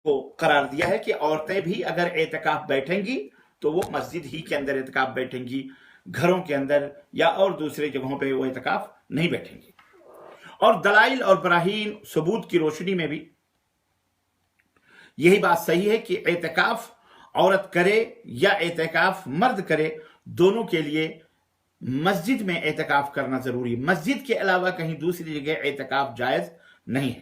کو قرار دیا ہے کہ عورتیں بھی اگر اعتکاف بیٹھیں گی تو وہ مسجد ہی کے اندر اعتکاف بیٹھیں گی، گھروں کے اندر یا اور دوسرے جگہوں پہ وہ اعتکاف نہیں بیٹھیں گی۔ اور دلائل اور براہین ثبوت کی روشنی میں بھی یہی بات صحیح ہے کہ اعتکاف عورت کرے یا اعتکاف مرد کرے، دونوں کے لیے مسجد میں اعتکاف کرنا ضروری، مسجد کے علاوہ کہیں دوسری جگہ اعتکاف جائز نہیں ہے،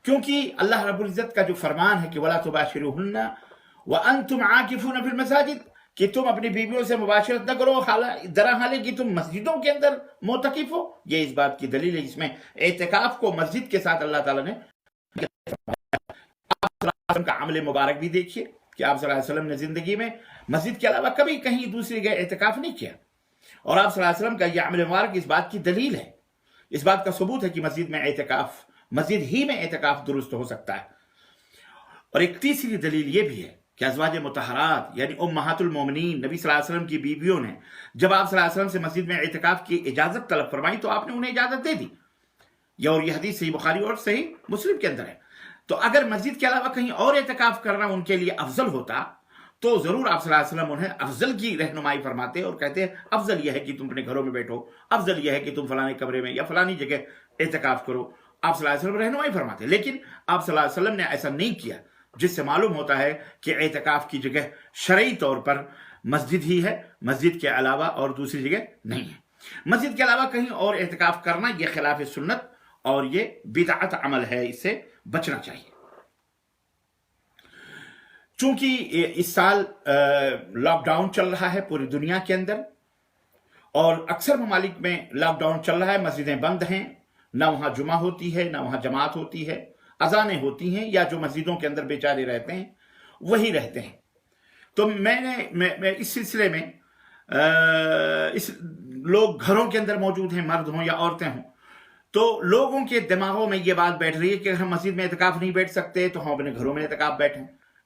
کیونکہ اللہ رب العزت کا جو فرمان ہے کہ وَلَا تُبَاشِرُوهُنَّ وَأَنْتُمْ عَاكِفُونَ فِي الْمَسَاجِدِ، کہ تم اپنی بیویوں سے مباشرت نہ کرو درحالے کہ تم مسجدوں کے اندر معتکف ہو۔ یہ اس بات کی دلیل ہے جس میں اعتکاف کو مسجد کے ساتھ اللہ تعالیٰ نے کا عمل مبارک بھی دیکھیے کہ آپ صلی اللہ علیہ وسلم نے زندگی میں مسجد کے علاوہ کبھی کہیں دوسری جگہ اعتکاف نہیں کیا، اور آپ صلی اللہ علیہ وسلم کا یہ عمل مبارک اس بات کی دلیل ہے، اس بات کا ثبوت ہے کہ مسجد میں اعتکاف، مسجد ہی میں اعتکاف درست ہو سکتا ہے۔ اور ایک تیسری دلیل یہ بھی ہے کہ ازواج مطہرات یعنی امہات المومنین نبی صلی اللہ علیہ وسلم کی بیویوں نے جب آپ صلی اللہ علیہ وسلم سے مسجد میں اعتکاف کی اجازت طلب فرمائی تو آپ نے انہیں اجازت دے دی، اور یہ حدیث صحیح بخاری اور صحیح مسلم کے اندر ہے۔ تو اگر مسجد کے علاوہ کہیں اور اعتکاف کرنا ان کے لیے افضل ہوتا تو ضرور آپ صلی اللہ علیہ وسلم انہیں افضل کی رہنمائی فرماتے اور کہتے ہیں افضل یہ ہے کہ تم اپنے گھروں میں بیٹھو، افضل یہ ہے کہ تم فلانے کمرے میں یا فلانی جگہ اعتکاف کرو، آپ صلی اللہ علیہ وسلم رہنمائی فرماتے، لیکن آپ صلی اللہ علیہ وسلم نے ایسا نہیں کیا، جس سے معلوم ہوتا ہے کہ اعتکاف کی جگہ شرعی طور پر مسجد ہی ہے، مسجد کے علاوہ اور دوسری جگہ نہیں ہے۔ مسجد کے علاوہ کہیں اور اعتکاف کرنا یہ خلاف سنت اور یہ بدعت عمل ہے، اس سے بچنا چاہیے۔ چونکہ اس سال لاک ڈاؤن چل رہا ہے پوری دنیا کے اندر، اور اکثر ممالک میں لاک ڈاؤن چل رہا ہے، مسجدیں بند ہیں، نہ وہاں جمعہ ہوتی ہے نہ وہاں جماعت ہوتی ہے، اذانیں ہوتی ہیں، یا جو مسجدوں کے اندر بیچارے رہتے ہیں وہی رہتے ہیں۔ تو میں اس سلسلے میں لوگ گھروں کے اندر موجود ہیں، مرد ہوں یا عورتیں ہوں، تو لوگوں کے دماغوں میں یہ بات بیٹھ رہی ہے کہ ہم مسجد میں اعتکاف نہیں بیٹھ سکتے تو ہم اپنے گھروں میں اعتکاف بیٹھیں۔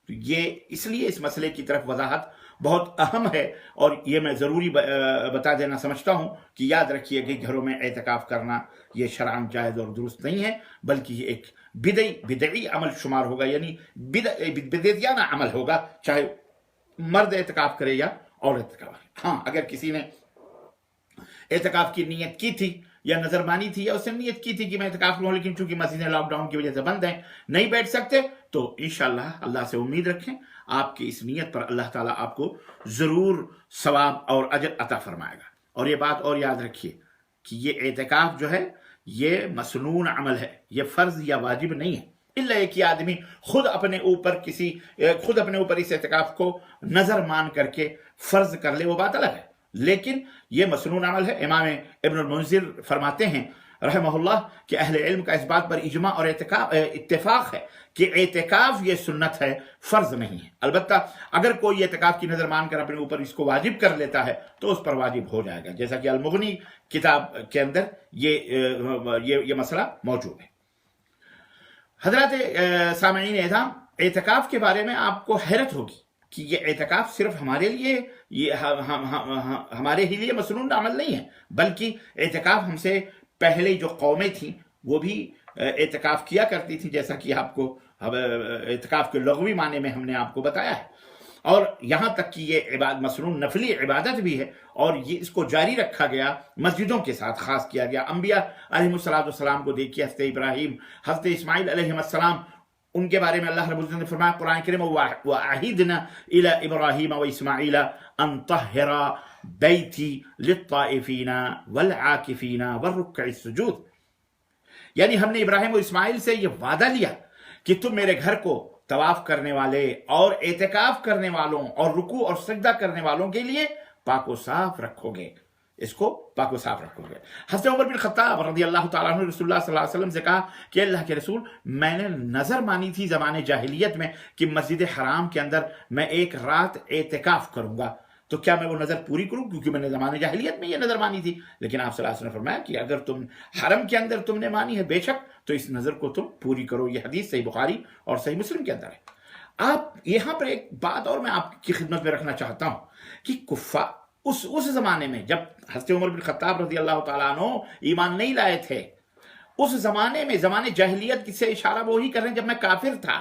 تو یہ اس لیے اس مسئلے کی طرف وضاحت بہت اہم ہے، اور یہ میں ضروری بتا دینا سمجھتا ہوں کہ یاد رکھیے کہ گھروں میں اعتکاف کرنا یہ شرعاً جائز اور درست نہیں ہے، بلکہ یہ ایک بدعی عمل شمار ہوگا، یعنی بدعتیانہ عمل ہوگا، چاہے مرد اعتکاف کرے یا عورت اعتکاف کرے۔ ہاں، اگر کسی نے اعتکاف کی نیت کی تھی یا نظر مانی تھی یا اس نے نیت کی تھی کہ میں اعتکاف کروں، لیکن چونکہ مسجدیں لاک ڈاؤن کی وجہ سے بند ہیں، نہیں بیٹھ سکتے، تو انشاءاللہ اللہ سے امید رکھیں آپ کی اس نیت پر اللہ تعالیٰ آپ کو ضرور ثواب اور اجر عطا فرمائے گا۔ اور یہ بات اور یاد رکھیے کہ یہ اعتکاف جو ہے یہ مسنون عمل ہے، یہ فرض یا واجب نہیں ہے، الا ایک کہ آدمی خود اپنے اوپر اس اعتکاف کو نظر مان کر کے فرض کر لے، وہ بات الگ ہے، لیکن یہ مسنون عمل ہے۔ امام ابن المنذر فرماتے ہیں رحمہ اللہ کہ اہل علم کا اس بات پر اجماع اور اتفاق ہے کہ اعتکاف یہ سنت ہے، فرض نہیں ہے۔ البتہ اگر کوئی اعتکاف کی نظر مان کر اپنے اوپر اس کو واجب کر لیتا ہے تو اس پر واجب ہو جائے گا، جیسا کہ المغنی کتاب کے اندر یہ مسئلہ موجود ہے۔ حضرات سامعین اعظام، اعتکاف کے بارے میں آپ کو حیرت ہوگی کہ یہ اعتکاف صرف ہمارے لیے، یہ ہمارے ہی لیے مسنون عمل نہیں ہے، بلکہ اعتکاف ہم سے پہلے جو قومیں تھیں وہ بھی اعتکاف کیا کرتی تھی، جیسا کہ آپ کو اعتکاف کے لغوی معنی میں ہم نے آپ کو بتایا ہے، اور یہاں تک کہ یہ مسنون نفلی عبادت بھی ہے، اور یہ اس کو جاری رکھا گیا، مسجدوں کے ساتھ خاص کیا گیا۔ انبیاء علیہ السلام کو دیکھیے، حضرت ابراہیم، حضرت اسماعیل علیہ السلام، ان کے بارے میں اللہ رب العزت نے فرمایا قرآن کریم وَعَهِدْنَا إِلَىٰ إِبْرَاهِيمَ وَإِسْمَاعِيلَ أَن طَهِّرَا بَيْتِي لِلطَّائِفِينَ وَالْعَاكِفِينَ وَالرُّكَّعِ السُّجُودِ، یعنی ہم نے ابراہیم و اسماعیل سے یہ وعدہ لیا کہ تم میرے گھر کو طواف کرنے والے اور اعتکاف کرنے والوں اور رکوع اور سجدہ کرنے والوں کے لیے پاک و صاف رکھو گے، اس کو پاک و صاف رکھو گے۔ حضرت عمر بن خطاب رضی اللہ تعالیٰ عنہ رسول اللہ صلی اللہ علیہ وسلم سے کہا کہ اللہ کے رسول، میں نے نظر مانی تھی زمانے جاہلیت میں کہ مسجد حرام کے اندر میں ایک رات اعتکاف کروں گا، تو کیا میں وہ نظر پوری کروں؟ کیونکہ میں نے زمانے جاہلیت میں یہ نظر مانی تھی، لیکن آپ صلی اللہ علیہ وسلم نے فرمایا کہ اگر تم حرم کے اندر تم نے مانی ہے بے شک، تو اس نظر کو تم پوری کرو۔ یہ حدیث صحیح بخاری اور صحیح مسلم کے اندر ہے۔ آپ یہاں پر ایک بات اور میں آپ کی خدمت میں رکھنا چاہتا ہوں کہ اس زمانے میں جب حضرت عمر بن خطاب رضی اللہ تعالیٰ عنہ ایمان نہیں لائے تھے، اس زمانے میں، زمانے جاہلیت سے اشارہ وہی کر رہے ہیں جب میں کافر تھا،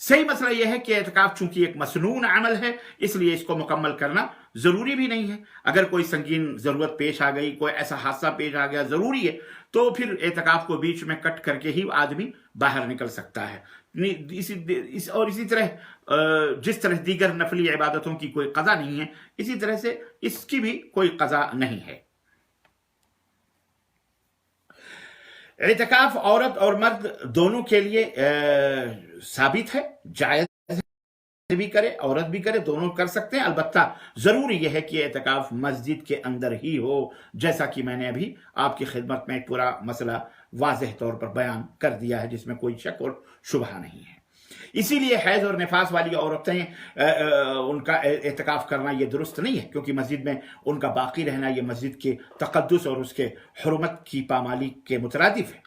صحیح مسئلہ یہ ہے کہ اعتکاف چونکہ ایک مسنون عمل ہے، اس لیے اس کو مکمل کرنا ضروری بھی نہیں ہے۔ اگر کوئی سنگین ضرورت پیش آ گئی، کوئی ایسا حادثہ پیش آ گیا ضروری ہے، تو پھر اعتکاف کو بیچ میں کٹ کر کے ہی آدمی باہر نکل سکتا ہے۔ اور اسی طرح جس طرح دیگر نفلی عبادتوں کی کوئی قضا نہیں ہے، اسی طرح سے اس کی بھی کوئی قضا نہیں ہے۔ اعتکاف عورت اور مرد دونوں کے لیے ثابت ہے، جائز بھی کرے عورت بھی کرے، دونوں کر سکتے ہیں۔ البتہ ضروری یہ ہے کہ اعتکاف مسجد کے اندر ہی ہو، جیسا کہ میں نے ابھی آپ کی خدمت میں پورا مسئلہ واضح طور پر بیان کر دیا ہے، جس میں کوئی شک اور شبہ نہیں ہے۔ اسی لیے حیض اور نفاس والی عورتیں ان کا اعتکاف کرنا یہ درست نہیں ہے، کیونکہ مسجد میں ان کا باقی رہنا یہ مسجد کے تقدس اور اس کے حرمت کی پامالی کے مترادف ہے۔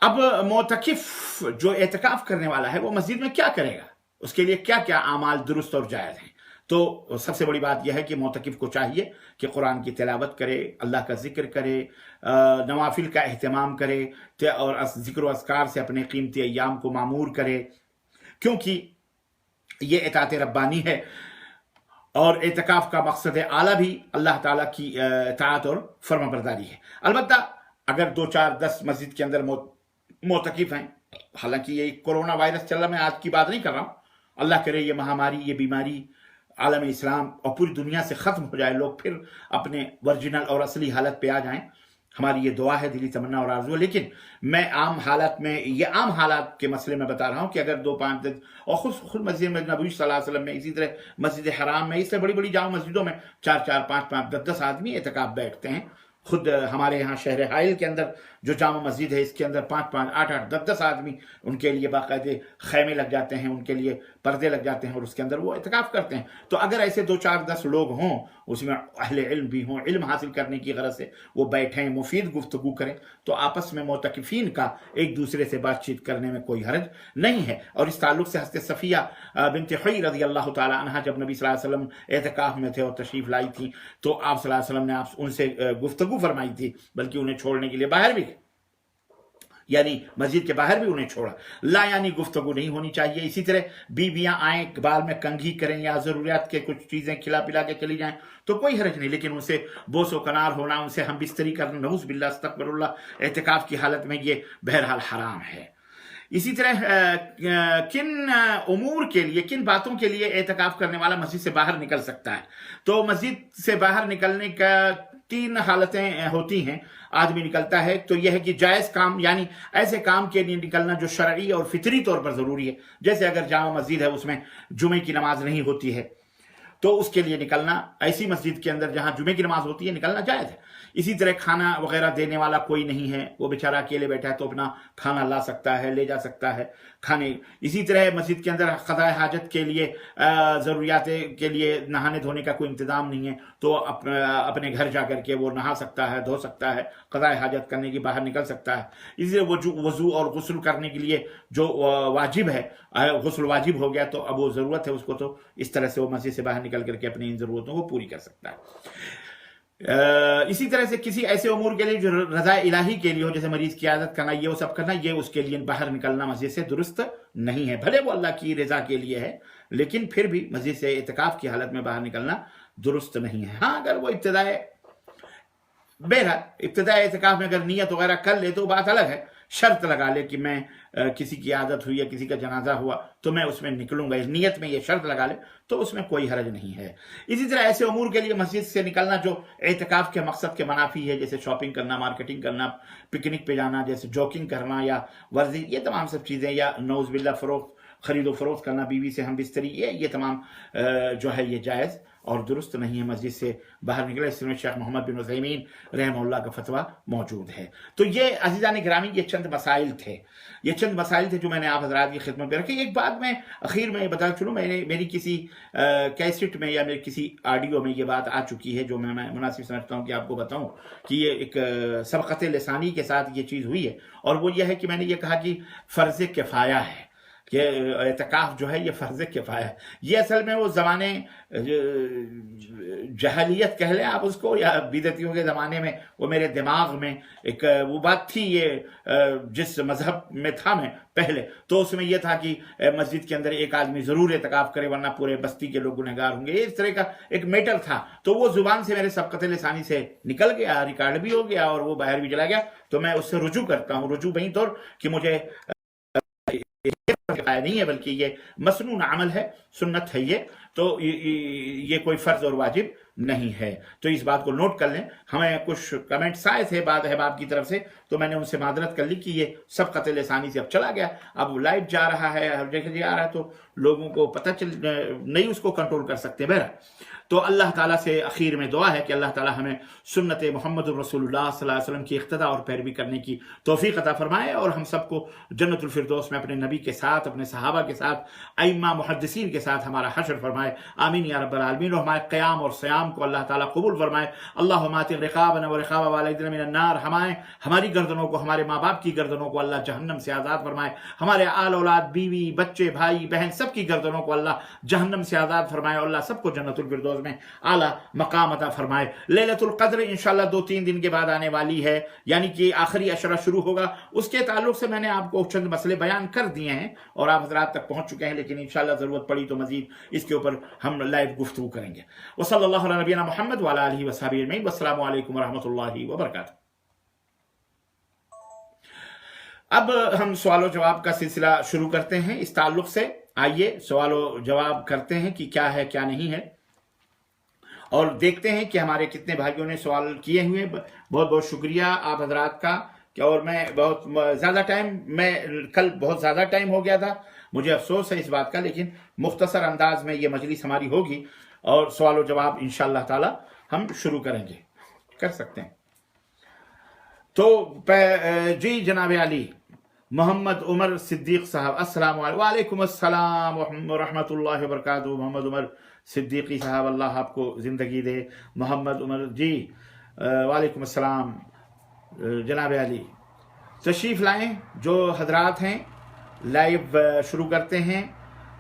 اب معتکف جو اعتکاف کرنے والا ہے وہ مسجد میں کیا کرے گا؟ اس کے لیے کیا کیا اعمال درست اور جائز ہیں؟ تو سب سے بڑی بات یہ ہے کہ معتکف کو چاہیے کہ قرآن کی تلاوت کرے، اللہ کا ذکر کرے، نوافل کا اہتمام کرے اور ذکر و اذکار سے اپنے قیمتی ایام کو معمور کرے، کیونکہ یہ اطاعت ربانی ہے، اور اعتکاف کا مقصد اعلیٰ بھی اللہ تعالیٰ کی اطاعت اور فرما برداری ہے۔ البتہ اگر 2 4 10 مسجد کے اندر معتکف ہیں، حالانکہ یہ کورونا وائرس چل رہا، میں آج کی بات نہیں کر رہا ہوں، اللہ کرے یہ مہاماری، یہ بیماری عالم اسلام اور پوری دنیا سے ختم ہو جائے، لوگ پھر اپنے ورجنل اور اصلی حالت پہ آ جائیں، ہماری یہ دعا ہے، دلی تمنا اور آرزو ہے۔ لیکن میں عام حالات میں، یہ عام حالات کے مسئلے میں بتا رہا ہوں کہ اگر 2 5 10 اور خود مسجد میں نبی صلی اللہ علیہ وسلم میں، اسی طرح مسجد حرام میں، اس سے بڑی بڑی جامع مسجدوں میں 4 4 5 5 10 10 آدمی اعتکاف بیٹھتے ہیں۔ خود ہمارے یہاں شہر حائل کے اندر جو جامع مسجد ہے، اس کے اندر 5 5 8 8 10 10 آدمی، ان کے لیے باقاعدہ خیمے لگ جاتے ہیں، ان کے لیے پردے لگ جاتے ہیں، اور اس کے اندر وہ اعتکاف کرتے ہیں۔ تو اگر ایسے 2 4 10 لوگ ہوں، اس میں اہل علم بھی ہوں، علم حاصل کرنے کی غرض سے وہ بیٹھیں، مفید گفتگو کریں، تو آپس میں معتکفین کا ایک دوسرے سے بات چیت کرنے میں کوئی حرج نہیں ہے۔ اور اس تعلق سے حضرت صفیہ بنت حیی رضی اللہ تعالی عنہا جب نبی صلی اللہ علیہ وسلم اعتکاف میں تھے اور تشریف لائی تھی، تو آپ صلی اللہ علیہ وسلم نے ان سے گفتگو فرمائی تھی، بلکہ انہیں چھوڑنے کے لیے باہر بھی، یعنی مسجد کے باہر بھی انہیں چھوڑا۔ لا یعنی گفتگو نہیں ہونی چاہیے۔ اسی طرح بیویاں آئیں، بال میں کنگھی کریں یا ضروریات کے کچھ چیزیں کھلا پلا کے چلی جائیں تو کوئی حرج نہیں، لیکن ان سے بوس و کنار ہونا، ان سے ہم بستری کرنا، نعوذ باللہ استغفر اللہ، اعتکاف کی حالت میں یہ بہرحال حرام ہے۔ اسی طرح کن امور کے لیے، کن باتوں کے لیے اعتکاف کرنے والا مسجد سے باہر نکل سکتا ہے؟ تو مسجد سے باہر نکلنے کا 3 حالتیں ہوتی ہیں، آدمی نکلتا ہے تو یہ ہے کہ جائز کام، یعنی ایسے کام کے لیے نکلنا جو شرعی اور فطری طور پر ضروری ہے، جیسے اگر جامع مسجد ہے، اس میں جمعے کی نماز نہیں ہوتی ہے تو اس کے لیے نکلنا، ایسی مسجد کے اندر جہاں جمعے کی نماز ہوتی ہے نکلنا جائز ہے۔ اسی طرح کھانا وغیرہ دینے والا کوئی نہیں ہے، وہ بیچارہ اکیلے بیٹھا ہے تو اپنا کھانا لا سکتا ہے، لے جا سکتا ہے کھانے۔ اسی طرح مسجد کے اندر قضاء حاجت کے لیے، ضروریات کے لیے نہانے دھونے کا کوئی انتظام نہیں ہے تو اپنے گھر جا کر کے وہ نہا سکتا ہے، دھو سکتا ہے، قضاء حاجت کرنے کی باہر نکل سکتا ہے۔ اسی طرح وضو اور غسل کرنے کے لیے جو واجب ہے، غسل واجب ہو گیا تو اب وہ ضرورت ہے اس کو، تو اس طرح سے وہ مسجد سے باہر نکل کر کے اپنی ان ضرورتوں کو پوری کر سکتا ہے۔ اسی طرح سے کسی ایسے امور کے لیے جو رضا الہی کے لیے ہو، جیسے مریض کی عیادت کرنا، یہ وہ سب کرنا، یہ اس کے لیے باہر نکلنا مسجد سے درست نہیں ہے، بھلے وہ اللہ کی رضا کے لیے ہے، لیکن پھر بھی مسجد سے اعتکاف کی حالت میں باہر نکلنا درست نہیں ہے۔ ہاں اگر وہ ابتدائی اعتکاف میں اگر نیت وغیرہ کر لے تو بات الگ ہے، شرط لگا لے کہ میں کسی کی عادت ہوئی یا کسی کا جنازہ ہوا تو میں اس میں نکلوں گا، اس نیت میں یہ شرط لگا لے تو اس میں کوئی حرج نہیں ہے۔ اسی طرح ایسے امور کے لیے مسجد سے نکلنا جو اعتکاف کے مقصد کے منافی ہے، جیسے شاپنگ کرنا، مارکیٹنگ کرنا، پکنک پہ جانا، جیسے جوکنگ کرنا یا ورزش، یہ تمام سب چیزیں، یا نعوذ باللہ خرید و فروخت کرنا، بیوی سے ہم بستری، یہ تمام جو ہے یہ جائز اور درست نہیں ہے مسجد سے باہر نکلا۔ اس میں شیخ محمد بن عثیمین رحمہ اللہ کا فتویٰ موجود ہے۔ تو یہ عزیزان گرامی، یہ چند مسائل تھے، جو میں نے آپ حضرات کی خدمت میں رکھے۔ ایک بات میں اخیر میں بتا چلوں، میری کسی کیسٹ میں یا میری کسی آڈیو میں یہ بات آ چکی ہے جو میں مناسب سمجھتا ہوں کہ آپ کو بتاؤں، کہ یہ ایک سبقت لسانی کے ساتھ یہ چیز ہوئی ہے، اور وہ یہ ہے کہ میں نے یہ کہا کہ فرض کفایہ ہے، کہ اعتکاف جو ہے یہ فرض کفایہ ہے. یہ اصل میں وہ زمانے جہلیت کہہ لیں آپ اس کو, یا بدعتیوں کے زمانے میں وہ میرے دماغ میں ایک وہ بات تھی, یہ جس مذہب میں تھا میں پہلے, تو اس میں یہ تھا کہ مسجد کے اندر ایک آدمی ضرور اعتکاف کرے ورنہ پورے بستی کے لوگ گنہگار ہوں گے. یہ اس طرح کا ایک میٹر تھا, تو وہ زبان سے میرے سبقت لسانی سے نکل گیا, ریکارڈ بھی ہو گیا اور وہ باہر بھی چلا گیا. تو میں اس سے رجوع کرتا ہوں, رجوع بہی طور کہ مجھے نہیں ہے بلکہ یہ مسنون عمل ہے, سنت ہے یہ, تو یہ کوئی فرض اور واجب نہیں ہے. تو اس بات کو نوٹ کر لیں. ہمیں کچھ کمنٹس آئے تھے بعد احباب کی طرف سے, تو میں نے ان سے معذرت کر لی کہ یہ سبقت لسانی سے اب چلا گیا, اب لائیو جا رہا ہے, ہر جگہ جا رہا ہے, تو لوگوں کو پتہ نہیں اس کو کنٹرول کر سکتے. بہرحال تو اللہ تعالیٰ سے اخیر میں دعا ہے کہ اللہ تعالیٰ ہمیں سنت محمد رسول اللہ صلی اللہ علیہ وسلم کی اقتداء اور پیروی کرنے کی توفیق عطا فرمائے, اور ہم سب کو جنت الفردوس میں اپنے نبی کے ساتھ, اپنے صحابہ کے ساتھ, ائمہ محدثین کے ساتھ ہمارا حشر فرمائے. آمین یا رب العالمین. اور ہمارے قیام اور صیام کو اللہ تعالیٰ قبول فرمائے. اللہم آتق رقابنا ورقاب والدینا من النار. ہماری گردنوں کو, ہمارے ماں باپ کی گردنوں کو اللہ جہنم سے آزاد فرمائے. ہمارے آل اولاد, بیوی, بچے, بھائی بہن سب کی گردنوں کو اللہ جہنم سے آزاد فرمائے, اور اللہ سب کو جنت الفردوس میں اعلیٰ مقام عطا فرمائے. لیلۃ القدر انشاءاللہ 2-3 دن کے بعد آنے والی ہے, یعنی کہ آخری عشرہ شروع ہوگا. اس کے تعلق سے میں نے آپ کو چند مسئلے بیان کر دیے ہیں اور آپ حضرات تک پہنچ چکے ہیں, لیکن انشاءاللہ ضرورت پڑی تو مزید اس کے اوپر ہم لائیو گفتگو کریں گے. وصلی اللہ علی نبینا محمد وعلی آلہ وصحبہ اجمعین. والسلام علیکم ورحمۃ اللہ وبرکاتہ. اب ہم سوال و جواب کا سلسلہ شروع کرتے ہیں. اس تعلق سے آئیے سوال و جواب کرتے ہیں کہ کیا ہے کیا نہیں ہے, اور دیکھتے ہیں کہ ہمارے کتنے بھائیوں نے سوال کیے ہوئے. بہت بہت شکریہ آپ حضرات کا. اور میں بہت زیادہ ٹائم, میں کل بہت زیادہ ٹائم ہو گیا تھا, مجھے افسوس ہے اس بات کا, لیکن مختصر انداز میں یہ مجلس ہماری ہوگی اور سوال و جواب انشاءاللہ تعالی ہم شروع کریں گے. کر سکتے ہیں. تو جی جناب علی محمد عمر صدیق صاحب, السلام علیکم. وعلیکم السلام ورحمۃ اللہ وبرکاتہ. محمد عمر صدیقی صاحب, اللہ آپ کو زندگی دے. محمد عمر جی, وعلیکم السلام. جناب علی تشریف لائیں. جو حضرات ہیں لائیو شروع کرتے ہیں.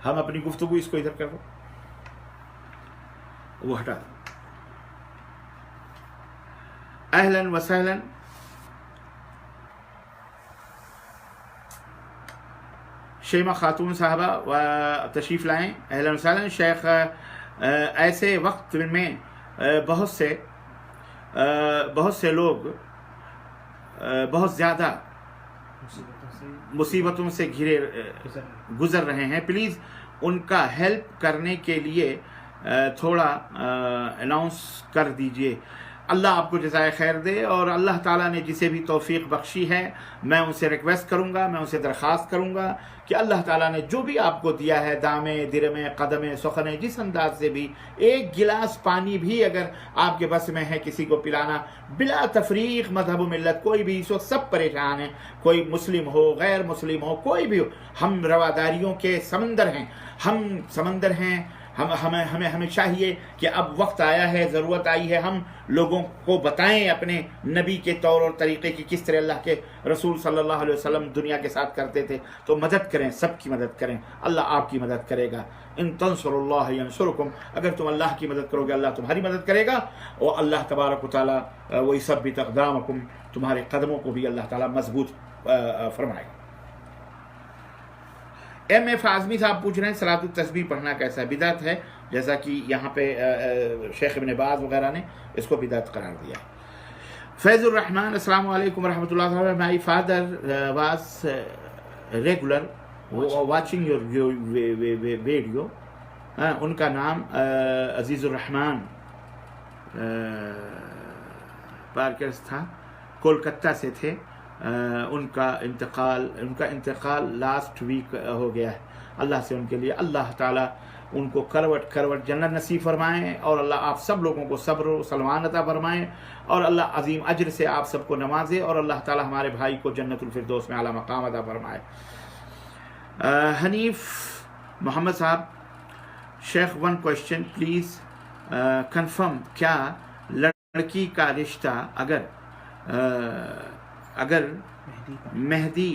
ہم اپنی گفتگو, اس کو ادھر کر دو, وہ ہٹا دو. اہلاً و سہلاً. شیمہ خاتون صاحبہ تشریف لائیں, اہلاً و سہلاً. شیخ ایسے وقت میں بہت سے لوگ بہت زیادہ مصیبتوں سے گزر رہے ہیں. پلیز ان کا ہیلپ کرنے کے لیے تھوڑا اناؤنس کر دیجئے. اللہ آپ کو جزائے خیر دے, اور اللہ تعالیٰ نے جسے بھی توفیق بخشی ہے, میں ان سے ریکویسٹ کروں گا, میں ان سے درخواست کروں گا کہ اللہ تعالیٰ نے جو بھی آپ کو دیا ہے, دامے, درمے, قدمے, سخنے, جس انداز سے بھی, ایک گلاس پانی بھی اگر آپ کے بس میں ہے کسی کو پلانا, بلا تفریق مذہب و ملت, کوئی بھی اس وقت سب پریشان ہیں, کوئی مسلم ہو, غیر مسلم ہو, کوئی بھی ہو. ہم رواداریوں کے سمندر ہیں, ہمیں چاہیے کہ اب وقت آیا ہے, ضرورت آئی ہے, ہم لوگوں کو بتائیں اپنے نبی کے طور اور طریقے کی, کس طرح اللہ کے رسول صلی اللہ علیہ وسلم دنیا کے ساتھ کرتے تھے. تو مدد کریں, سب کی مدد کریں, اللہ آپ کی مدد کرے گا. ان تنصروا اللہ ینصرکم, اگر تم اللہ کی مدد کرو گے اللہ تمہاری مدد کرے گا. اور اللہ تبارک و تعالیٰ وَيُثَبِّتْ أَقْدَامَكُمْ, تمہارے قدموں کو بھی اللہ تعالیٰ مضبوط فرمائے گا. ایم ایف اعظمی صاحب پوچھ رہے ہیں صلاۃ التسبیح پڑھنا کیسا ہے؟ بدعت ہے, جیسا کہ یہاں پہ شیخ ابن باز وغیرہ نے اس کو بدعت قرار دیا. فیض الرحمن, السلام علیکم ورحمۃ اللہ وبرکاتہ. My father was regular watching your video. ان کا نام عزیز الرحمن پارکرز تھا, کولکتہ سے تھے. ان کا انتقال لاسٹ ویک ہو گیا ہے. اللہ سے ان کے لیے اللہ تعالیٰ ان کو کروٹ جنت نصیب فرمائیں, اور اللہ آپ سب لوگوں کو صبر و سلمان عطا فرمائیں, اور اللہ عظیم اجر سے آپ سب کو نوازے, اور اللہ تعالیٰ ہمارے بھائی کو جنت الفردوس میں اعلیٰ مقام عطا فرمائے. حنیف محمد صاحب, شیخ ون کوشچن پلیز کنفرم, کیا لڑکی کا رشتہ اگر مہدی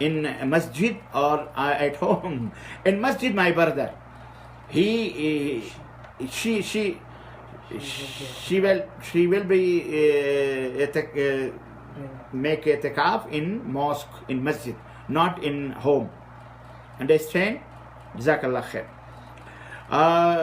in masjid or at home? In masjid, my brother, she will be make itikaf in mosque, in masjid, not in home. Understand? Jazakallah khair.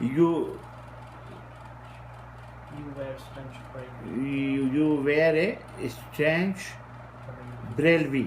you were a strange Brelvi.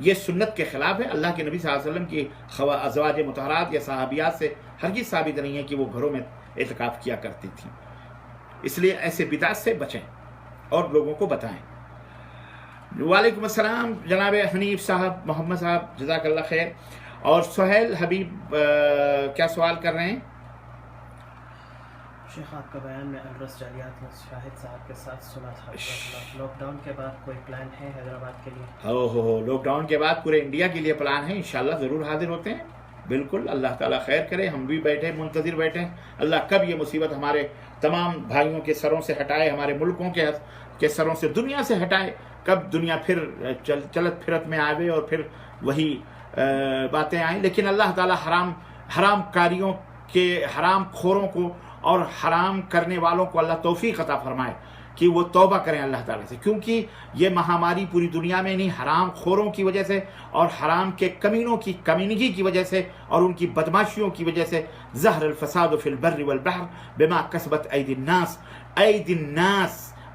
یہ سنت کے خلاف ہے. اللہ کے نبی صلی اللہ علیہ وسلم کی ازواج مطہرات یا صحابیات سے ہرگز ثابت نہیں ہے کہ وہ گھروں میں اعتکاف کیا کرتی تھیں. اس لیے ایسے بدعت سے بچیں اور لوگوں کو بتائیں. وعلیکم السلام جناب حنیف صاحب، محمد صاحب، جزاک اللہ خیر. اور سہیل حبیب کیا سوال کر رہے ہیں؟ شیخ آپ کا بیان میں الرس جالیات میں شاہد صاحب کے ساتھ سنا تھا. لاک ڈاؤن کے بعد کوئی پلان ہے حیدرآباد کے لیے؟ ہو لاک ڈاؤن کے بعد پورے انڈیا کے لیے پلان ہے. انشاءاللہ ضرور حاضر ہوتے ہیں. بالکل، اللہ تعالیٰ خیر کرے. ہم بھی بیٹھے منتظر بیٹھے ہیں. اللہ کب یہ مصیبت ہمارے تمام بھائیوں کے سروں سے ہٹائے، ہمارے ملکوں کے سروں سے، دنیا سے ہٹائے. کب دنیا پھر چلت پھرت میں آوے اور پھر وہی باتیں آئیں. لیکن اللہ تعالیٰ حرام کاریوں کے، حرام خوروں کو اور حرام کرنے والوں کو اللہ توفیق عطا فرمائے کہ وہ توبہ کریں اللہ تعالیٰ سے. کیونکہ یہ مہاماری پوری دنیا میں نہیں، حرام خوروں کی وجہ سے اور حرام کے کمینوں کی کمینگی کی وجہ سے اور ان کی بدماشیوں کی وجہ سے ظہر الفساد فی البر والبحر بما کسبت ایدی الناس.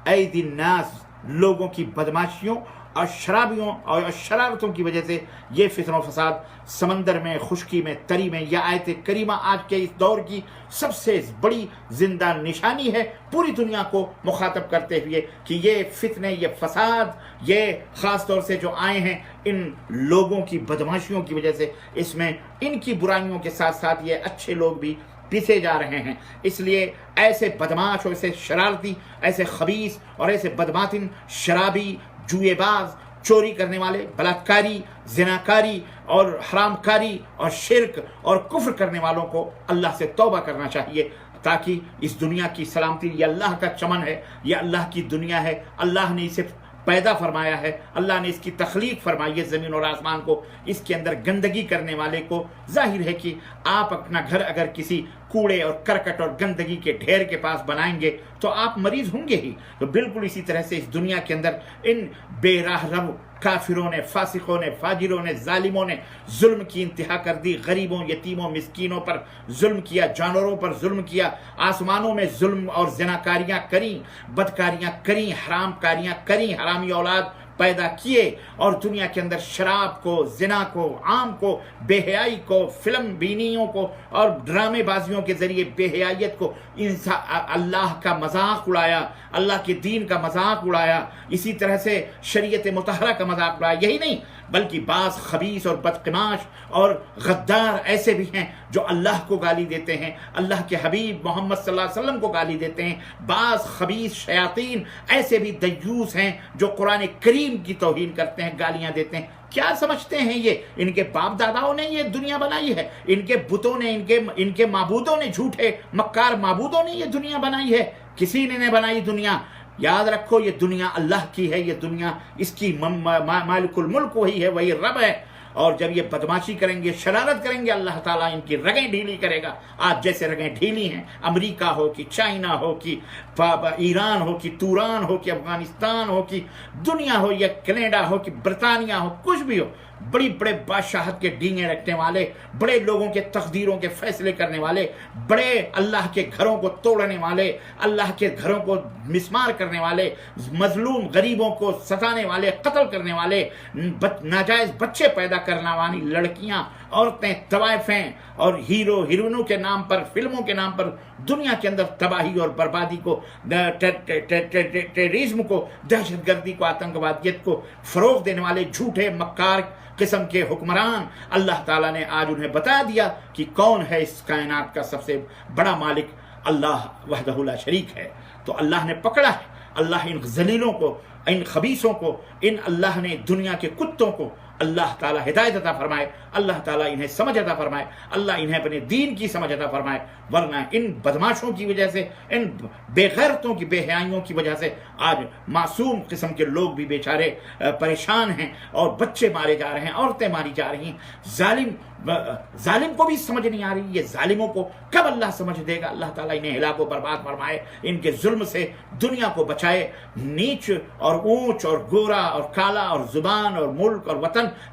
ایدی الناس لوگوں کی بدماشیوں اور شرابیوں اور شرارتوں کی وجہ سے یہ فتن و فساد سمندر میں، خشکی میں، تری میں. یہ آیت کریمہ آج کے اس دور کی سب سے بڑی زندہ نشانی ہے پوری دنیا کو مخاطب کرتے ہوئے کہ یہ فتنے، یہ فساد، یہ خاص طور سے جو آئے ہیں ان لوگوں کی بدماشیوں کی وجہ سے، اس میں ان کی برائیوں کے ساتھ ساتھ یہ اچھے لوگ بھی پیچھے جا رہے ہیں. اس لیے ایسے بدماش اور ایسے شرارتی، ایسے خبیث اور ایسے بدماتن، شرابی، جوئے باز، چوری کرنے والے، بلاತ್ಕಾری، زناکاری اور حرام کاری اور شرک اور کفر کرنے والوں کو اللہ سے توبہ کرنا چاہیے تاکہ اس دنیا کی سلامتی. یہ اللہ کا چمن ہے، یہ اللہ کی دنیا ہے. اللہ نے اسے پیدا فرمایا ہے، اللہ نے اس کی تخلیق فرمائی ہے زمین اور آسمان کو. اس کے اندر گندگی کرنے والے کو ظاہر ہے کہ آپ اپنا گھر اگر کسی کوڑے اور کرکٹ اور گندگی کے ڈھیر کے پاس بنائیں گے تو آپ مریض ہوں گے ہی. تو بالکل اسی طرح سے اس دنیا کے اندر ان بے راہ رو کافروں نے، فاسقوں نے، فاجروں نے، ظالموں نے ظلم کی انتہا کر دی. غریبوں، یتیموں، مسکینوں پر ظلم کیا، جانوروں پر ظلم کیا، آسمانوں میں ظلم اور زناکاریاں کریں، بدکاریاں کریں، حرام کاریاں کریں، حرامی اولاد پیدا کیے اور دنیا کے اندر شراب کو، زنا کو، عام کو، بے حیائی کو، فلم بینیوں کو اور ڈرامے بازیوں کے ذریعے بے حیائیت کو، اللہ کا مذاق اڑایا، اللہ کے دین کا مذاق اڑایا. اسی طرح سے شریعت مطہرہ کا مذاق اڑایا. یہی نہیں بلکہ بعض خبیث اور بدقماش اور غدار ایسے بھی ہیں جو اللہ کو گالی دیتے ہیں، اللہ کے حبیب محمد صلی اللہ علیہ وسلم کو گالی دیتے ہیں. بعض خبیث شیاطین ایسے بھی دیوس ہیں جو قرآن کریم کی توہین کرتے ہیں، گالیاں دیتے ہیں. کیا سمجھتے ہیں یہ ان کے باپ داداؤں نے یہ دنیا بنائی ہے؟ ان کے بتوں نے، ان کے معبودوں نے، جھوٹے مکار معبودوں نے یہ دنیا بنائی ہے؟ کسی نے نہیں بنائی دنیا. یاد رکھو یہ دنیا اللہ کی ہے، یہ دنیا اس کی مالک الملک وہی ہے، وہی رب ہے. اور جب یہ بدماشی کریں گے، شرارت کریں گے، اللہ تعالیٰ ان کی رگیں ڈھیلی کرے گا. آج جیسے رگیں ڈھیلی ہیں، امریکہ ہو کہ چائنا ہو کہ ایران ہو کہ توران ہو کہ افغانستان ہو کہ دنیا ہو یا کینیڈا ہو کہ برطانیہ ہو، کچھ بھی ہو، بڑی بڑے بادشاہت کے ڈینگے رکھنے والے، بڑے لوگوں کے تقدیروں کے فیصلے کرنے والے، بڑے اللہ کے گھروں کو توڑنے والے، اللہ کے گھروں کو مسمار کرنے والے، مظلوم غریبوں کو ستانے والے، قتل کرنے والے، ناجائز بچے پیدا کرنے والی لڑکیاں، عورتیں، طوائفیں اور ہیرو ہیروئنوں کے نام پر، فلموں کے نام پر دنیا کے اندر تباہی اور بربادی کو، ٹیررزم کو، دہشت گردی کو، آتنکوادیت کو فروغ دینے والے جھوٹے مکار قسم کے حکمران، اللہ تعالیٰ نے آج انہیں بتا دیا کہ کون ہے اس کائنات کا سب سے بڑا مالک. اللہ وحدہ لا شریک ہے. تو اللہ نے پکڑا ہے. اللہ ان ذلیلوں کو، ان خبیثوں کو، ان اللہ نے دنیا کے کتوں کو اللہ تعالیٰ ہدایت عطا فرمائے، اللہ تعالیٰ انہیں سمجھ عطا فرمائے، اللہ انہیں اپنے دین کی سمجھ عطا فرمائے. ورنہ ان بدماشوں کی وجہ سے، ان بے غیرتوں کی، بے حیائیوں کی وجہ سے آج معصوم قسم کے لوگ بھی بیچارے پریشان ہیں اور بچے مارے جا رہے ہیں، عورتیں ماری جا رہی ہیں. ظالم کو بھی سمجھ نہیں آ رہی. یہ ظالموں کو کب اللہ سمجھ دے گا؟ اللہ تعالیٰ انہیں ہلاک و برباد فرمائے، ان کے ظلم سے دنیا کو بچائے. نیچ اور اونچ اور گورا اور کالا اور زبان اور ملک اور وطن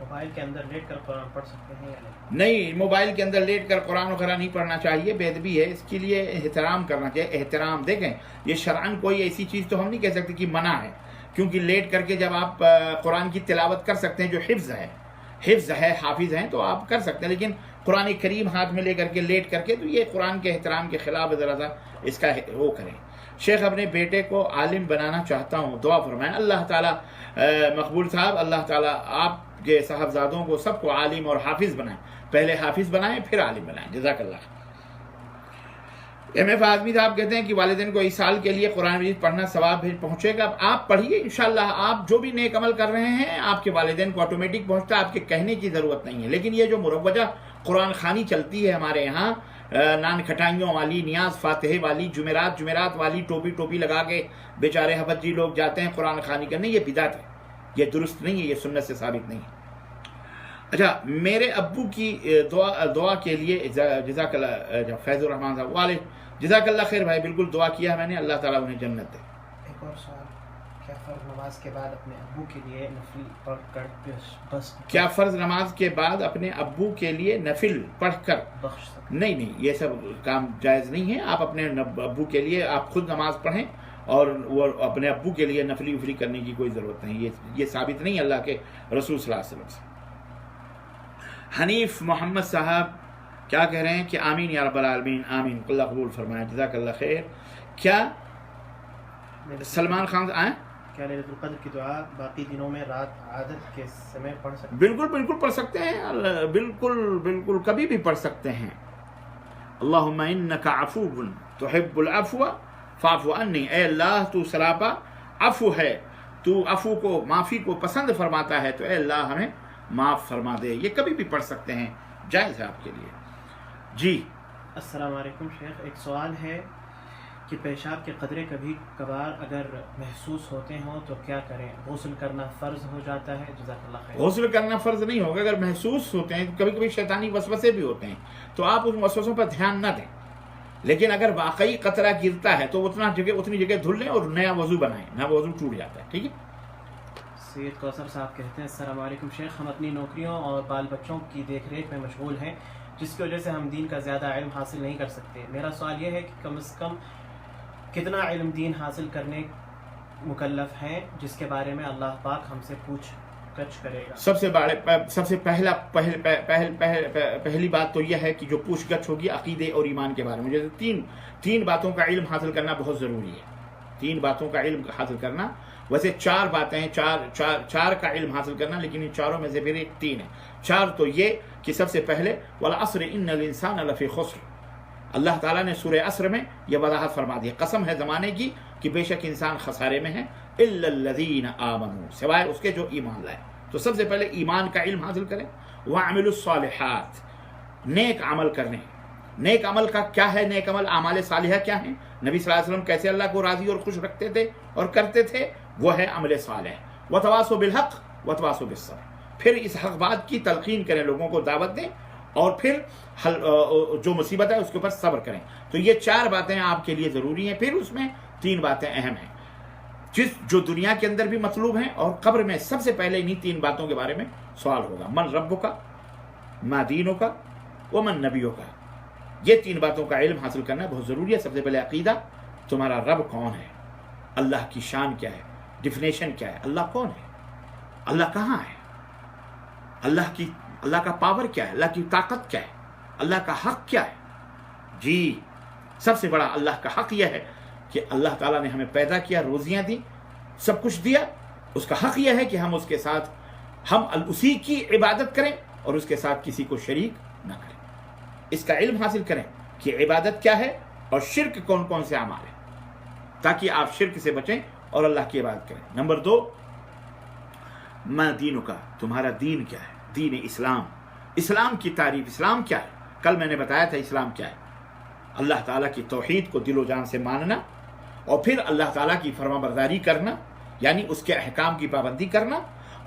موبائل کے اندر لیٹ کر قرآن پڑھ سکتے ہیں یا نہیں؟ نہیں، موبائل کے اندر لیٹ کر قرآن وغیرہ نہیں پڑھنا چاہیے، بے ادبی ہے، اس کے لیے احترام کرنا چاہیے۔ احترام دیکھیں، یہ شرعاً کوئی ایسی چیز تو ہم نہیں کہہ سکتے کہ منع ہے، کیونکہ لیٹ کر کے جب آپ قرآن کی تلاوت کر سکتے ہیں، جو حفظ ہے، حافظ ہیں، تو آپ کر سکتے ہیں، لیکن قرآن کریم ہاتھ میں لے کر کے لیٹ کر کے تو یہ قرآن کے احترام کے خلاف ہے، ذرا سا اس کا وہ کریں۔ شیخ اپنے بیٹے کو عالم بنانا چاہتا ہوں، دعا فرمائیں۔ اللہ تعالیٰ مقبول صاحب، اللہ تعالیٰ آپ کے صاحبزادوں کو سب کو عالم اور حافظ بنائیں، پہلے حافظ بنائیں پھر عالم بنائیں، جزاک اللہ۔ ایم ایف آزمی صاحب کہتے ہیں کہ والدین کو اس سال کے لیے قرآن مجید پڑھنا ثواب پہنچے گا۔ آپ پڑھیے، انشاءاللہ آپ جو بھی نیک عمل کر رہے ہیں آپ کے والدین کو آٹومیٹک پہنچتا ہے، آپ کے کہنے کی ضرورت نہیں ہے۔ لیکن یہ جو مروجہ قرآن خوانی چلتی ہے ہمارے یہاں، نان کھٹائیوں والی، نیاز فاتحے والی، جمعرات والی، ٹوپی لگا کے بیچارے حفظی لوگ جاتے ہیں قرآن خوانی کرنے، یہ بدعت ہے، یہ درست نہیں ہے، یہ سنت سے ثابت نہیں ہے۔ اچھا، میرے ابو کی دعا کے لیے جزاک اللہ، فیض الرحمان صاحب والے جزاک اللہ خیر بھائی، بالکل دعا کیا ہے میں نے، اللہ تعالیٰ انہیں جنت دے۔ ایک اور سوال، کیا فرض نماز کے بعد اپنے ابو کے لیے نفل پڑھ کر بس کیا فرض نماز کے بعد اپنے ابو کے لیے نفل پڑھ کر بخش سکتے؟ نہیں، یہ سب کام جائز نہیں ہے۔ آپ اپنے ابو کے لیے آپ خود نماز پڑھیں، اور وہ اپنے ابو کے لیے نفلی کرنے کی کوئی ضرورت نہیں، یہ ثابت نہیں اللہ کے رسول صلی اللہ علیہ وسلم سے۔ حنیف محمد صاحب کیا کہہ رہے ہیں کہ آمین یا رب العالمین، آمین، اللہ قبول فرمائے، جزاک اللہ خیر۔ کیا سلمان خان آئیں؟ کیا لیلۃ القدر کی دعا باقی دنوں میں رات عادت کے سمے پڑھ سکتے ہیں؟ بالکل پڑھ سکتے ہیں، بالکل کبھی بھی پڑھ سکتے ہیں۔ اللہم انک عفو تحب العفو فاعف عنی، اے اللہ تو سراپا عفو ہے، تو عفو کو، معافی کو پسند فرماتا ہے، تو اے اللہ ہمیں معاف فرما دے۔ یہ کبھی بھی پڑھ سکتے ہیں، جائز ہے آپ کے لیے۔ جی السلام علیکم شیخ، ایک سوال ہے کہ پیشاب کے قطرے کبھی کبھار اگر محسوس ہوتے ہوں تو کیا کریں؟ غسل کرنا فرض ہو جاتا ہے؟ جزاک اللہ خیر۔ غسل کرنا فرض نہیں ہوگا، اگر محسوس ہوتے ہیں، کبھی کبھی شیطانی وسوسے بھی ہوتے ہیں، تو آپ اس وسوسوں پر دھیان نہ دیں، لیکن اگر واقعی قطرہ گرتا ہے تو اتنی جگہ دھل لیں اور نیا وضو بنائیں، نیا وضو ٹوٹ جاتا ہے، ٹھیک ہے۔ سید کوثر صاحب کہتے ہیں السلام علیکم شیخ، ہم اپنی نوکریوں اور بال بچوں کی دیکھ ریکھ میں مشغول ہیں، جس کی وجہ سے ہم دین کا زیادہ علم حاصل نہیں کر سکتے۔ میرا سوال یہ ہے کہ کم از کم کتنا علم دین حاصل کرنے مکلف ہیں، جس کے بارے میں اللہ پاک ہم سے پوچھ گچھ کرے گا؟ سب سے پہلی بات تو یہ ہے کہ جو پوچھ گچھ ہوگی عقیدے اور ایمان کے بارے میں، جیسے تین باتوں کا علم حاصل کرنا بہت ضروری ہے، تین باتوں کا علم حاصل کرنا، ویسے چار باتیں ہیں، چار کا علم حاصل کرنا، لیکن ان چاروں میں سے پھر ایک تین ہے۔ چار تو یہ کہ سب سے پہلے والعصر ان الانسان لفی خسر، اللہ تعالیٰ نے سورہ عصر میں یہ وضاحت فرما دی، قسم ہے زمانے کی کہ بے شک انسان خسارے میں ہے، الا الذین آمنوا، سوائے اس کے جو ایمان لائے۔ تو سب سے پہلے ایمان کا علم حاصل کریں، وعملوا الصالحات، نیک عمل کرنے۔ نیک عمل کا کیا ہے؟ نیک عمل، اعمال صالحہ کیا ہیں؟ نبی صلی اللہ علیہ وسلم کیسے اللہ کو راضی اور خوش رکھتے تھے اور کرتے تھے؟ وہ ہے عمل صالح۔ وتواصوا بالحق وتواصوا بالصبر، پھر اس حق بات کی تلقین کریں، لوگوں کو دعوت دیں، اور پھر جو مصیبت ہے اس کے اوپر صبر کریں۔ تو یہ چار باتیں آپ کے لیے ضروری ہیں، پھر اس میں تین باتیں اہم ہیں جو دنیا کے اندر بھی مطلوب ہیں، اور قبر میں سب سے پہلے انہی تین باتوں کے بارے میں سوال ہوگا، من ربک، ما دینک، ومن نبیک۔ یہ تین باتوں کا علم حاصل کرنا بہت ضروری ہے۔ سب سے پہلے عقیدہ، تمہارا رب کون ہے، اللہ کی شان کیا ہے، ڈیفینیشن کیا ہے، اللہ کون ہے، اللہ کہاں ہے، اللہ کا پاور کیا ہے، اللہ کی طاقت کیا ہے، اللہ کا حق کیا ہے۔ جی سب سے بڑا اللہ کا حق یہ ہے کہ اللہ تعالیٰ نے ہمیں پیدا کیا، روزیاں دی، سب کچھ دیا، اس کا حق یہ ہے کہ ہم اس کے ساتھ اسی کی عبادت کریں اور اس کے ساتھ کسی کو شریک نہ کریں۔ اس کا علم حاصل کریں کہ عبادت کیا ہے اور شرک کون کون سے اعمال ہیں، تاکہ آپ شرک سے بچیں اور اللہ کی عبادت کریں۔ نمبر 2، ما دینک، تمہارا دین کیا ہے، دین اسلام، اسلام کی تعریف، اسلام کیا ہے؟ کل میں نے بتایا تھا اسلام کیا ہے، اللہ تعالیٰ کی توحید کو دل و جان سے ماننا، اور پھر اللہ تعالیٰ کی فرما برداری کرنا، یعنی اس کے احکام کی پابندی کرنا،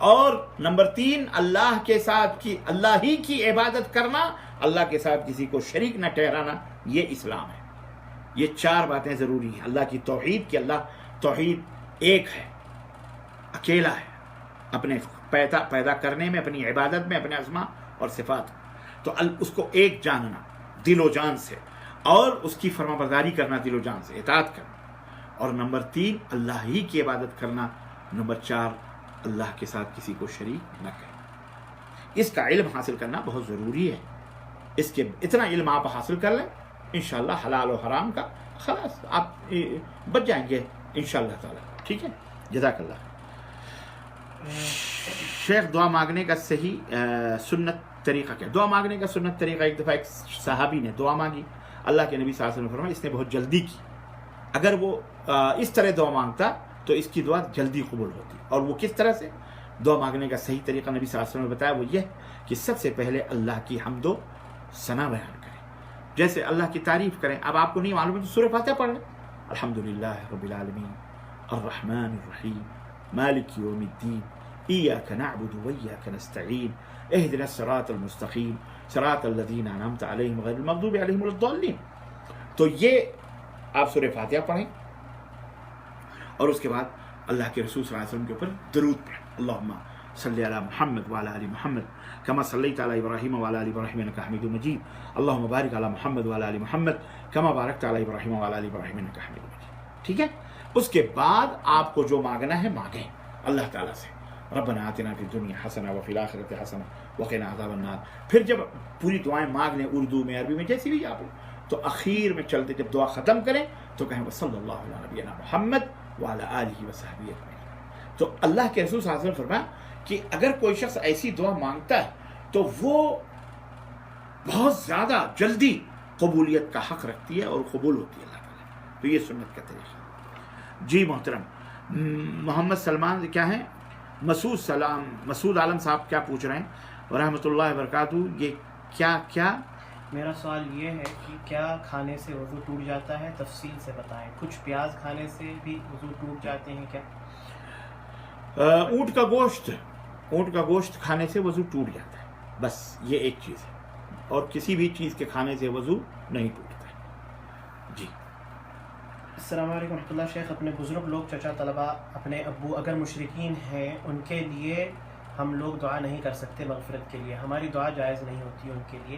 اور نمبر 3 اللہ ہی کی عبادت کرنا، اللہ کے ساتھ کسی کو شریک نہ ٹھہرانا، یہ اسلام ہے۔ یہ چار باتیں ضروری ہیں۔ اللہ کی توحید، کہ اللہ توحید ایک ہے، اکیلا ہے، اپنے پیدا کرنے میں، اپنی عبادت میں، اپنے اسماء اور صفات. تو اس کو ایک جاننا دل و جان سے، اور اس کی فرما برداری کرنا دل و جان سے، اطاعت کرنا. اور نمبر 3 اللہ ہی کی عبادت کرنا. نمبر 4 اللہ کے ساتھ کسی کو شریک نہ کریں. اس کا علم حاصل کرنا بہت ضروری ہے. اس کے اتنا علم آپ حاصل کر لیں انشاءاللہ حلال و حرام کا خلاص آپ بچ جائیں گے انشاءاللہ تعالی. ٹھیک ہے، جزاک اللہ. شیخ دعا مانگنے کا صحیح سنت طریقہ کیا؟ دعا مانگنے کا سنت طریقہ، ایک دفعہ ایک صحابی نے دعا مانگی، اللہ کے نبی صلی اللہ علیہ وسلم نے فرمایا اس نے بہت جلدی کی. اگر وہ اس طرح دعا مانگتا تو اس کی دعا جلدی قبول ہوتی. اور وہ کس طرح سے دعا مانگنے کا صحیح طریقہ نبی صلی اللہ علیہ وسلم نے بتایا، وہ یہ کہ سب سے پہلے اللہ کی حمد و ثنا بیان کریں، جیسے اللہ کی تعریف کریں. اب آپ کو نہیں معلوم ہے تو سورہ فاتحہ پڑھ لیں. الحمدللہ رب العالمین الرحمن الرحیم مالک یوم الدین ایاک نعبد وایاک نستعین اهدنا الصراط المستقیم صراط الذین انعمت علیہم غیر المغضوب علیہم ولا الضالین. تو یہ آپ سورہ فاتحہ پڑھیں اور اس کے بعد اللہ کے رسول صلی اللہ علیہ وسلم کے اوپر درود پڑھیں. اللہم صلی علی محمد وعلی آل محمد کما صلیت علی ابراہیم وعلی آل ابراہیم انک حمید مجید. اللہم بارک علی محمد وعلی آل محمد کما بارکت علی ابراہیم وعلی آل ابراہیم انک حمید مجید. ٹھیک ہے، اس کے بعد آپ کو جو مانگنا ہے مانگیں اللہ تعالیٰ سے. ربنا آتنا فی الدنیا حسنہ وفی الآخرۃ حسنہ وقنا عذاب النار. پھر جب پوری دعائیں مانگ لیں اردو میں، عربی میں، جیسی بھی آپ تو اخیر میں چلتے جب دعا ختم کریں تو کہیں صلی اللہ علیہ نبینا محمد وعلی آلہ وصحبہ اجمعین. تو اللہ کے رسول صلی اللہ علیہ وسلم فرمایا کہ اگر کوئی شخص ایسی دعا مانگتا ہے تو وہ بہت زیادہ جلدی قبولیت کا حق رکھتی ہے اور قبول ہوتی ہے اللہ تعالیٰ. تو یہ سنت کا طریقہ. جی محترم محمد سلمان کیا ہیں، مسعود عالم صاحب کیا پوچھ رہے ہیں ورحمۃ اللہ وبرکاتہ. یہ کیا میرا سوال یہ ہے کہ کیا کھانے سے وضو ٹوٹ جاتا ہے؟ تفصیل سے بتائیں. کچھ پیاز کھانے سے بھی وضو ٹوٹ جاتے ہیں کیا؟ اونٹ کا گوشت کھانے سے وضو ٹوٹ جاتا ہے، بس یہ ایک چیز ہے، اور کسی بھی چیز کے کھانے سے وضو نہیں ٹوٹتا ہے. جی السلام علیکم ورحمۃ اللہ. شیخ اپنے بزرگ لوگ، چچا، طلبا، اپنے ابو اگر مشرکین ہیں ان کے لیے ہم لوگ دعا نہیں کر سکتے مغفرت کے لیے، ہماری دعا جائز نہیں ہوتی ان کے لیے؟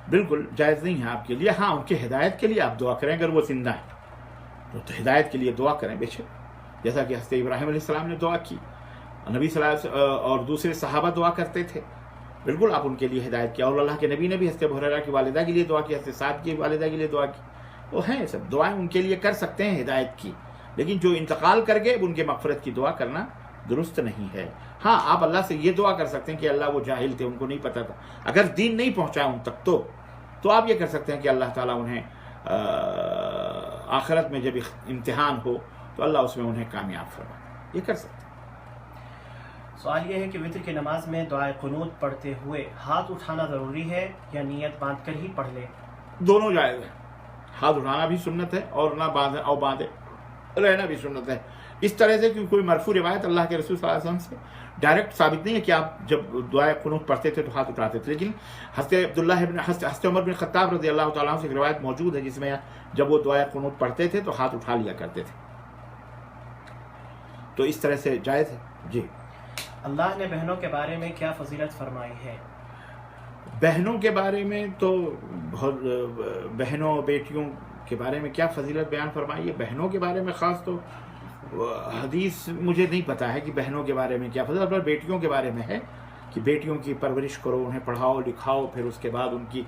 بالکل جائز نہیں ہے آپ کے لیے. ہاں ان کی ہدایت کے لیے آپ دعا کریں، اگر وہ زندہ ہیں تو ہدایت کے لیے دعا کریں بے شک، جیسا کہ حضرت ابراہیم علیہ السلام نے دعا کی، نبی صلی اللہ علیہ وسلم اور دوسرے صحابہ دعا کرتے تھے. بالکل آپ ان کے لیے ہدایت کیا، اور اللہ کے نبی نے بھی حضرت ابو ہریرہ کی والدہ کے لیے دعا کی، حضرت سعد کی والدہ کے لیے دعا کی. وہ ہیں سب دعائیں ان کے لیے کر سکتے ہیں ہدایت کی، لیکن جو انتقال کر گئے ان کے مغفرت کی دعا کرنا درست نہیں ہے. ہاں آپ اللہ سے یہ دعا کر سکتے ہیں کہ اللہ وہ جاہل تھے، ان کو نہیں پتہ تھا، اگر دین نہیں پہنچا ان تک تو آپ یہ کر سکتے ہیں کہ اللہ تعالیٰ انہیں آخرت میں جب امتحان ہو تو اللہ اس میں انہیں کامیاب فرمائے، یہ کر سکتے ہیں. سوال یہ ہے کہ وتر کی نماز میں دعائے قنوت پڑھتے ہوئے ہاتھ اٹھانا ضروری ہے یا نیت باندھ کر ہی پڑھ لے؟ دونوں جائز ہیں. ہاتھ اٹھانا بھی سنت ہے اور نہ باندھے رہنا بھی سنت ہے. اس طرح سے کہ کوئی مرفوع روایت اللہ کے رسول صلی اللہ علیہ وسلم سے ڈائریکٹ ثابت نہیں ہے کہ آپ جب دعائے قنوت پڑھتے تھے تو ہاتھ اٹھاتے تھے، لیکن حضرت عمر بن خطاب رضی اللہ تعالیٰ عنہ سے ایک روایت موجود ہے جس میں جب وہ دعائے قنوت پڑھتے تھے تو ہاتھ اٹھا لیا کرتے تھے. تو اس طرح سے جائز ہے. جی اللہ نے بہنوں کے بارے میں کیا فضیلت فرمائی ہے؟ بہنوں کے بارے میں تو بہت، بہنوں بیٹیوں کے بارے میں کیا فضیلت بیان فرمائی ہے، بہنوں کے بارے میں خاص تو حدیث مجھے نہیں پتا ہے کہ بہنوں کے بارے میں کیا فضیلت، پر بیٹیوں کے بارے میں ہے کہ بیٹیوں کی پرورش کرو، انہیں پڑھاؤ لکھاؤ، پھر اس کے بعد ان کی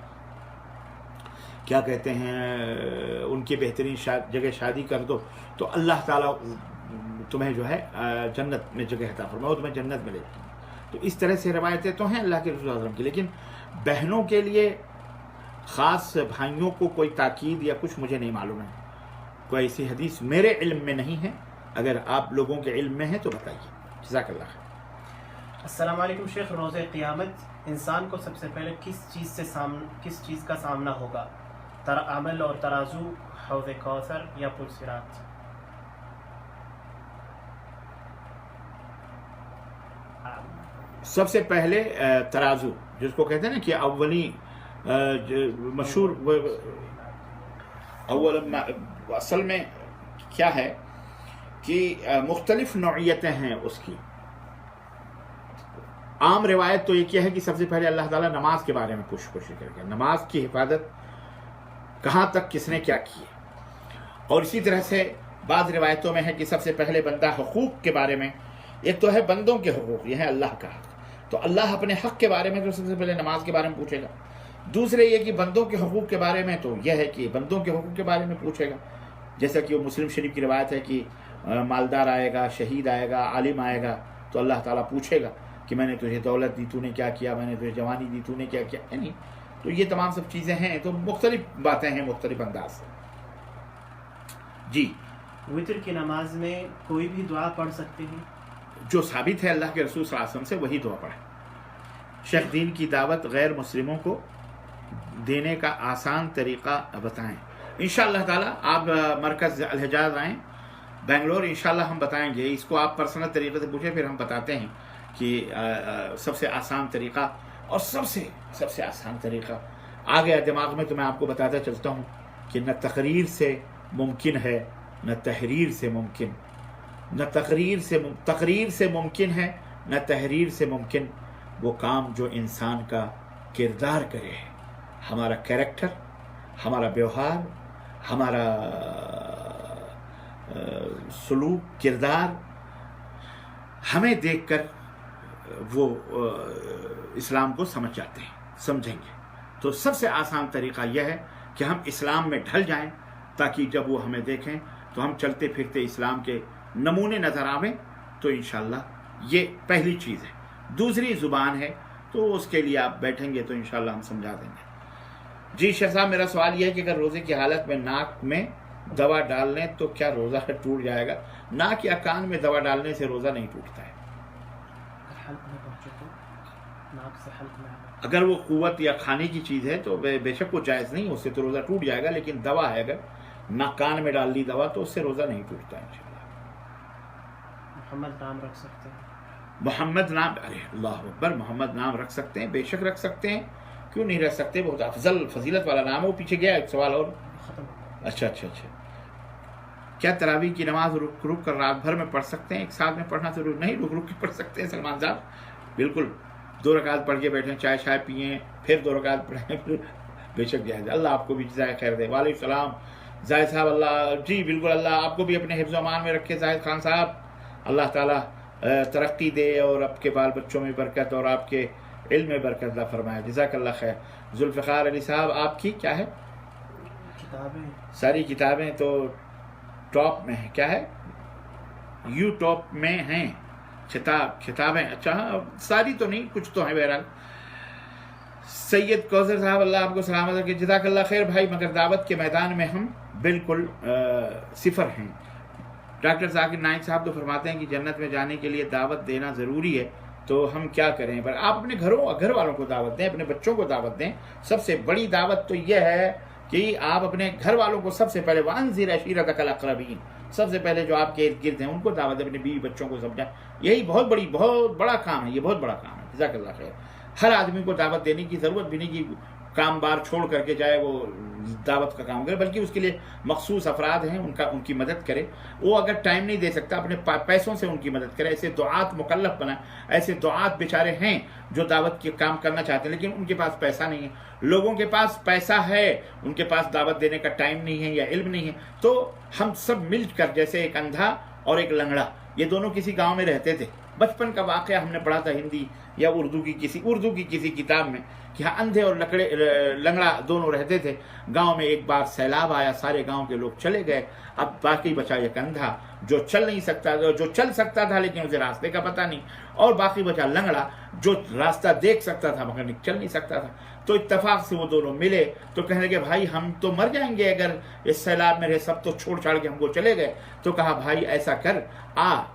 کیا کہتے ہیں ان کی بہترین جگہ شادی کر دو تو اللہ تعالیٰ تمہیں جو ہے جنت میں جگہ عطا فرمائے، تمہیں جنت ملے گی. تو اس طرح سے روایتیں تو ہیں اللہ کے رسول صلی اللہ علیہ وسلم کی، لیکن بہنوں کے لیے خاص بھائیوں کو کوئی تاکید یا کچھ مجھے نہیں معلوم ہے، کوئی ایسی حدیث میرے علم میں نہیں ہے. اگر آپ لوگوں کے علم میں ہے تو بتائیے. جزاک اللہ خیر. السلام علیکم شیخ، روز قیامت انسان کو سب سے پہلے کس چیز کا سامنا ہوگا؟ عمل اور ترازو، حوض کوثر یا پل صراط؟ سب سے پہلے ترازو، جس کو کہتے ہیں نا کہ اولی مشہور اصل میں کیا ہے کہ مختلف نوعیتیں ہیں اس کی. عام روایت تو یہ ہے کہ سب سے پہلے اللہ تعالیٰ نماز کے بارے میں کوشش کرے گا، نماز کی حفاظت کہاں تک کس نے کیا کی ہے۔ اور اسی طرح سے بعض روایتوں میں ہے کہ سب سے پہلے بندہ حقوق کے بارے میں، ایک تو ہے بندوں کے حقوق، یہ ہے اللہ کا حق، تو اللہ اپنے حق کے بارے میں تو سب سے پہلے نماز کے بارے میں پوچھے گا۔ دوسرے یہ کہ بندوں کے حقوق کے بارے میں تو یہ ہے کہ بندوں کے حقوق کے بارے میں پوچھے گا، جیسا کہ وہ مسلم شریف کی روایت ہے کہ مالدار آئے گا، شہید آئے گا، عالم آئے گا، تو اللہ تعالیٰ پوچھے گا کہ میں نے تجھے دولت دی، تو نے کیا کیا، میں نے تجھے جوانی دی، تو نے کیا کیا، یعنی تو یہ تمام سب چیزیں ہیں، تو مختلف باتیں ہیں مختلف انداز سے۔ جی، وتر کی نماز میں کوئی بھی دعا پڑھ سکتے ہیں؟ جو ثابت ہے اللہ کے رسول صلی اللہ علیہ وسلم سے وہی دعا پڑھیں۔ شیخ دین کی دعوت غیر مسلموں کو دینے کا آسان طریقہ بتائیں۔ انشاءاللہ تعالیٰ آپ مرکز الحجاز آئیں بنگلور، انشاءاللہ ہم بتائیں گے، اس کو آپ پرسنل طریقے سے پوچھیں، پھر ہم بتاتے ہیں کہ سب سے آسان طریقہ، اور سب سے آسان طریقہ آ گیا دماغ میں تو میں آپ کو بتاتا چلتا ہوں کہ نہ تقریر سے ممکن ہے نہ تحریر سے ممکن، نہ تقریر سے ممکن ہے نہ تحریر سے ممکن وہ کام جو انسان کا کردار کرے، ہمارا کریکٹر، ہمارا ویوہار، ہمارا سلوک، کردار، ہمیں دیکھ کر وہ اسلام کو سمجھ جاتے ہیں، سمجھیں گے۔ تو سب سے آسان طریقہ یہ ہے کہ ہم اسلام میں ڈھل جائیں، تاکہ جب وہ ہمیں دیکھیں تو ہم چلتے پھرتے اسلام کے نمونے نظر آویں، تو انشاءاللہ یہ پہلی چیز ہے۔ دوسری زبان ہے، تو اس کے لیے آپ بیٹھیں گے تو انشاءاللہ ہم سمجھا دیں گے۔ جی شیخ صاحب، میرا سوال یہ ہے کہ اگر روزے کی حالت میں ناک میں دوا ڈال لیں تو کیا روزہ ٹوٹ جائے گا؟ ناک یا کان میں دوا ڈالنے سے روزہ نہیں ٹوٹتا ہے۔ اگر وہ قوت یا کھانے کی چیز ہے تو بے شک وہ جائز نہیں، اس سے تو روزہ ٹوٹ جائے گا، لیکن دوا ہے، اگر ناک کان میں ڈال لی دوا تو اس سے روزہ نہیں ٹوٹتا انشاءاللہ۔ محمد نام رکھ سکتے ہیں؟ محمد نام، ارے اللہ اکبر، محمد نام رکھ سکتے ہیں، بے شک رکھ سکتے ہیں، کیوں نہیں رکھ سکتے؟ بہت افضل فضیلت والا نام ہے۔ وہ پیچھے گیا ایک سوال اور، اچھا، کیا تراویح کی نماز رک رک کر رات بھر میں پڑھ سکتے ہیں؟ ایک ساتھ میں پڑھنا ضرور نہیں، رک رک کے پڑھ سکتے ہیں سلمان صاحب، بالکل 2 رکعت پڑھ کے بیٹھیں، چائے پئیں، پھر 2 رکعت پڑھیں، پھر بے شک جائز۔ اللہ آپ کو بھی جزائے خیر دے۔ وعلیکم السلام زاہد صاحب، اللہ جی بالکل، اللہ آپ کو بھی اپنے حفظ و امان میں رکھے زاہد خان صاحب، اللہ تعالیٰ ترقی دے اور آپ کے بال بچوں میں برکت اور آپ کے علم میں برکت عطا فرمائے، جزاک اللہ خیر۔ ذوالفقار علی صاحب، آپ کی کیا ہے؟ کتابیں، ساری کتابیں تو ٹاپ میں ہیں، کیا ہے؟ یو ٹاپ میں ہیں کتابیں، اچھا ہاں، ساری تو نہیں، کچھ تو ہیں بہرحال۔ سید کوثر صاحب، اللہ آپ کو سلامت رکھے، جزاک اللہ خیر بھائی، مگر دعوت کے میدان میں ہم بالکل صفر ہیں۔ ڈاکٹر ذاکر نائک صاحب تو فرماتے ہیں کہ جنت میں جانے کے لیے دعوت دینا ضروری ہے، تو ہم کیا کریں؟ پر آپ اپنے گھر والوں کو دعوت دیں، اپنے بچوں کو دعوت دیں۔ سب سے بڑی دعوت تو یہ ہے کہ آپ اپنے گھر والوں کو سب سے پہلے وانذر عشیرتک الاقربین، سب سے پہلے جو آپ کے ارد گرد ہیں ان کو دعوت دیں، اپنے بیوی بچوں کو سمجھائیں۔ یہی بہت بڑا کام ہے، یہ بہت بڑا کام ہے، جزاک اللہ خیر۔ ہر آدمی کو دعوت دینے کی ضرورت بھی نہیں کہ کام بار چھوڑ کر کے جائے وہ دعوت کا کام کرے، بلکہ اس کے لیے مخصوص افراد ہیں، ان کی مدد کرے۔ وہ اگر ٹائم نہیں دے سکتا، اپنے پیسوں سے ان کی مدد کرے۔ ایسے دعات مکلف بنائیں، ایسے دعات بیچارے ہیں جو دعوت کے کام کرنا چاہتے ہیں، لیکن ان کے پاس پیسہ نہیں ہے۔ لوگوں کے پاس پیسہ ہے، ان کے پاس دعوت دینے کا ٹائم نہیں ہے یا علم نہیں ہے۔ تو ہم سب مل کر، جیسے ایک اندھا اور ایک لنگڑا، یہ دونوں کسی گاؤں میں رہتے تھے۔ بچپن کا واقعہ ہم نے پڑھا تھا ہندی یا اردو کی کسی کتاب میں، کہ ہاں اندھے اور لنگڑا دونوں رہتے تھے گاؤں میں۔ ایک بار سیلاب آیا، سارے گاؤں کے لوگ چلے گئے، اب باقی بچا ایک اندھا جو چل نہیں سکتا، جو چل سکتا تھا لیکن اسے راستے کا پتہ نہیں، اور باقی بچا لنگڑا جو راستہ دیکھ سکتا تھا مگر چل نہیں سکتا تھا۔ تو اتفاق سے وہ دونوں ملے تو کہنے لگے بھائی ہم تو مر جائیں گے اگر اس سیلاب میں رہے، سب تو چھوڑ چھاڑ کے ہم کو چلے گئے۔ تو کہا بھائی ایسا کر،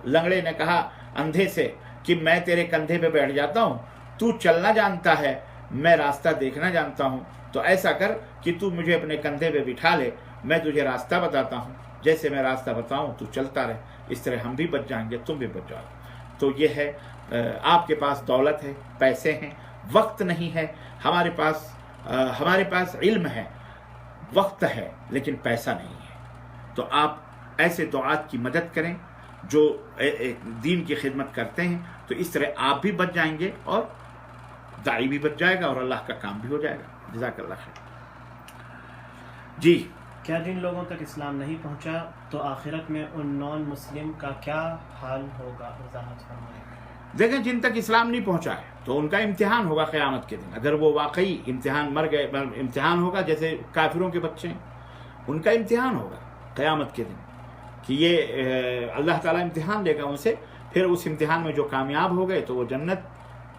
لنگڑے نے کہا اندھے سے کہ میں تیرے کندھے پہ بیٹھ جاتا ہوں، تو چلنا جانتا ہے، میں راستہ دیکھنا جانتا ہوں، تو ایسا کر کہ تو مجھے اپنے کندھے پہ بٹھا لے، میں تجھے راستہ بتاتا ہوں، جیسے میں راستہ بتاؤں تو چلتا رہے، اس طرح ہم بھی بچ جائیں گے، تم بھی بچ جاؤ۔ تو یہ ہے، آپ کے پاس دولت ہے، پیسے ہیں، وقت نہیں ہے۔ ہمارے پاس علم ہے، وقت ہے، لیکن پیسہ نہیں ہے۔ تو آپ ایسے دعات کی مدد کریں، جو دین کی خدمت کرتے ہیں، تو اس طرح آپ بھی بچ جائیں گے اور داعی بھی بچ جائے گا اور اللہ کا کام بھی ہو جائے گا۔ جزاک اللہ خیر۔ جی، کیا جن لوگوں تک اسلام نہیں پہنچا تو آخرت میں ان نان مسلم کا کیا حال ہوگا؟ وضاحت فرمائیں۔ دیکھیں، جن تک اسلام نہیں پہنچا ہے تو ان کا امتحان ہوگا قیامت کے دن۔ اگر وہ واقعی امتحان مر گئے، امتحان ہوگا جیسے کافروں کے بچے ہیں، ان کا امتحان ہوگا قیامت کے دن کہ یہ اللہ تعالیٰ امتحان لے گا ان سے، پھر اس امتحان میں جو کامیاب ہو گئے تو وہ جنت،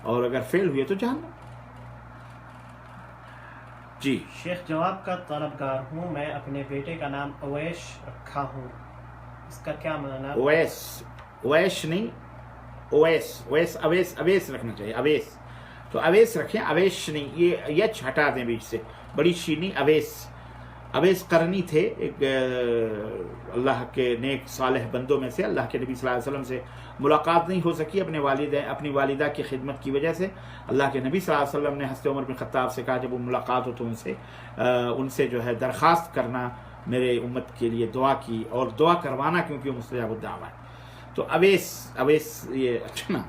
اور اگر فیل ہوئے تو جہنم۔ جی، شیخ، جواب کا طلبگار ہوں، میں اپنے بیٹے کا نام اویش رکھا ہوں، اس کا کیا معنی؟ اویش نہیں، اویس رکھنا چاہیے، اویس، تو اویس رکھیں، اویش نہیں، یہ یچ ہٹا دیں بیچ سے، بڑی شینی۔ اویس قرنی تھے، ایک اللہ کے نیک صالح بندوں میں سے، اللہ کے نبی صلی اللہ علیہ وسلم سے ملاقات نہیں ہو سکی اپنی والدہ کی خدمت کی وجہ سے۔ اللہ کے نبی صلی اللہ علیہ وسلم نے حضرت عمر بن خطاب سے کہا جب وہ ملاقات ہو تو ان سے جو ہے درخواست کرنا میرے امت کے لیے دعا کی، اور دعا کروانا کیونکہ وہ مستجاب الدعوہ ہے۔ تو اویس یہ اچھا نا۔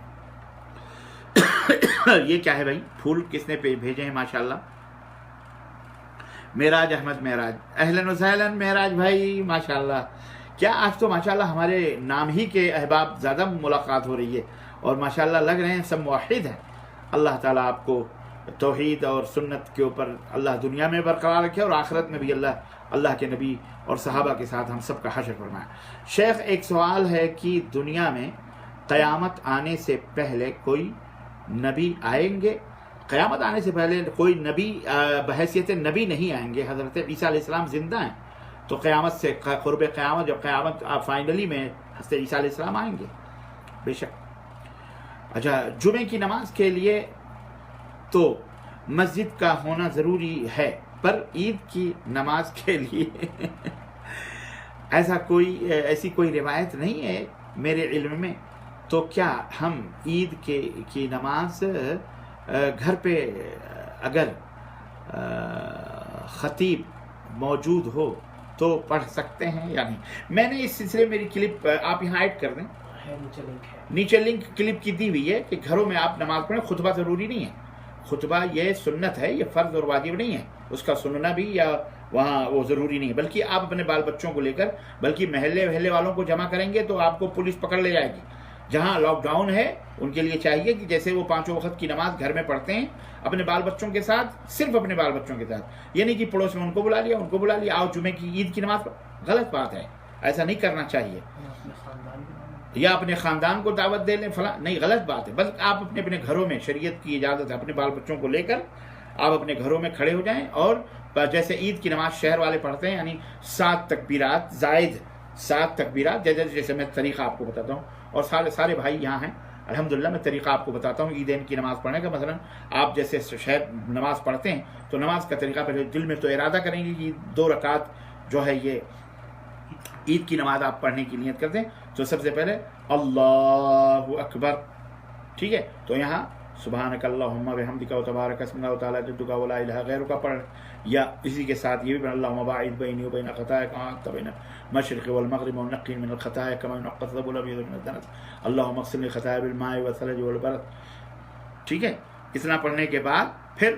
یہ کیا ہے بھائی؟ پھول کس نے بھیجے ہیں؟ ماشاءاللہ، معراج احمد معراج، اہلاً و سہلاً معراج بھائی، ماشاءاللہ۔ کیا آج تو ماشاءاللہ ہمارے نام ہی کے احباب زیادہ ملاقات ہو رہی ہے، اور ماشاءاللہ لگ رہے ہیں سب موحد ہیں۔ اللہ تعالیٰ آپ کو توحید اور سنت کے اوپر اللہ دنیا میں برقرار رکھے، اور آخرت میں بھی اللہ کے نبی اور صحابہ کے ساتھ ہم سب کا حشر فرمائے۔ شیخ، ایک سوال ہے کہ دنیا میں قیامت آنے سے پہلے کوئی نبی آئیں گے؟ قیامت آنے سے پہلے کوئی نبی بحیثیت نبی نہیں آئیں گے۔ حضرت عیسیٰ علیہ السلام زندہ ہیں، تو قیامت سے قرب قیامت، جب قیامت فائنلی میں حضرت عیسیٰ علیہ السلام آئیں گے بے شک۔ اچھا، جمعے کی نماز کے لیے تو مسجد کا ہونا ضروری ہے، پر عید کی نماز کے لیے ایسی کوئی روایت نہیں ہے میرے علم میں۔ تو کیا ہم عید کی نماز گھر پہ اگر خطیب موجود ہو تو پڑھ سکتے ہیں یا نہیں؟ میں نے اس سلسلے میری کلپ آپ یہاں ایڈ کر دیں، نیچے لنک کلپ کی دی ہوئی ہے کہ گھروں میں آپ نماز پڑھیں، خطبہ ضروری نہیں ہے، خطبہ یہ سنت ہے، یہ فرض اور واجب نہیں ہے، اس کا سننا بھی یا وہاں وہ ضروری نہیں ہے، بلکہ آپ اپنے بال بچوں کو لے کر، بلکہ محلے والوں کو جمع کریں گے تو آپ کو پولیس پکڑ لے جائے گی۔ جہاں لاک ڈاؤن ہے ان کے لیے چاہیے کہ جیسے وہ 5 وقت کی نماز گھر میں پڑھتے ہیں اپنے بال بچوں کے ساتھ، صرف اپنے بال بچوں کے ساتھ، یہ نہیں کہ پڑوس میں ان کو بلا لیا آؤ جمعے کی عید کی نماز پڑھ۔ غلط بات ہے، ایسا نہیں کرنا چاہیے۔ یا اپنے خاندان کو دعوت دے لیں فلاں، نہیں، غلط بات ہے۔ بلکہ آپ اپنے گھروں میں، شریعت کی اجازت ہے، اپنے بال بچوں کو لے کر آپ اپنے گھروں میں کھڑے ہو جائیں، اور جیسے عید کی نماز شہر والے پڑھتے ہیں، یعنی 7 تکبیرات زائد 7 تکبیرات، جیسے میں طریقہ آپ کو بتاتا ہوں، اور سارے بھائی یہاں ہیں الحمدللہ، میں طریقہ آپ کو بتاتا ہوں عیدین کی نماز پڑھنے کا۔ مثلا آپ جیسے شہر نماز پڑھتے ہیں تو نماز کا طریقہ پہلے دل میں تو ارادہ کریں گے کہ 2 رکعت جو ہے یہ عید کی نماز آپ پڑھنے کی نیت کرتے ہیں، تو سب سے پہلے اللہ اکبر، ٹھیک ہے، تو یہاں سبحانک اللہم وبحمدک وتبارک اسمک وتعالی جدک ولا الہ غیرک پڑھ، یا اسی کے ساتھ یہ بھی پڑھ اللہم باعد بینی وبین خطایا کما انت بین المشرق والمغرب ونقنی من الخطایا کما ينقى الثوب الابيض من الدنس اللہم اغسلنی خطایا بالماء والثلج والبرد، ٹھیک ہے۔ اتنا پڑھنے کے بعد پھر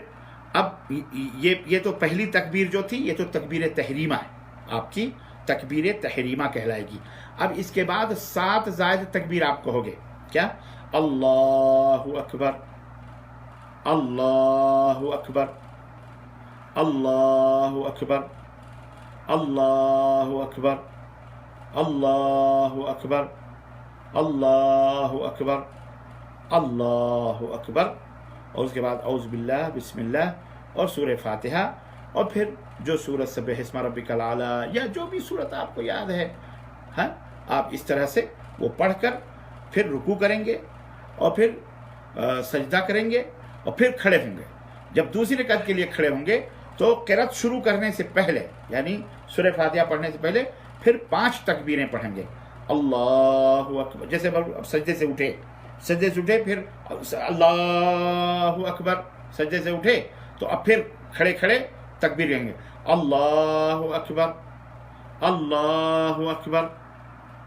اب یہ تو پہلی تکبیر جو تھی یہ تو تکبیر تحریمہ ہے، آپ کی تکبیر تحریمہ کہلائے گی۔ اب اس کے بعد 7 زائد تکبیر آپ کہو گے، کیا؟ اللہ اکبر، اللہ اکبر، اللہ اکبر، اللہ اکبر، اللہ اکبر، اللہ اکبر، اللہ اکبر، اور اس کے بعد اعوذ باللہ، بسم اللہ، اور سورہ فاتحہ، اور پھر جو سورت سبح اسم ربک الاعلی یا جو بھی سورت آپ کو یاد ہے، ہاں، آپ اس طرح سے وہ پڑھ کر پھر رکوع کریں گے، اور پھر سجدہ کریں گے، اور پھر کھڑے ہوں گے۔ جب دوسری رکعت کے لیے کھڑے ہوں گے تو قرأت شروع کرنے سے پہلے، یعنی سورہ فاتحہ پڑھنے سے پہلے پھر 5 تکبیریں پڑھیں گے۔ اللہ اکبر، جیسے اب سجدے سے اٹھے پھر اللہ اکبر، سجدے سے اٹھے تو اب پھر کھڑے تکبیر کہیں گے، اللہ اکبر، اللہ اکبر،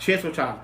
604।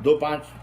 2-5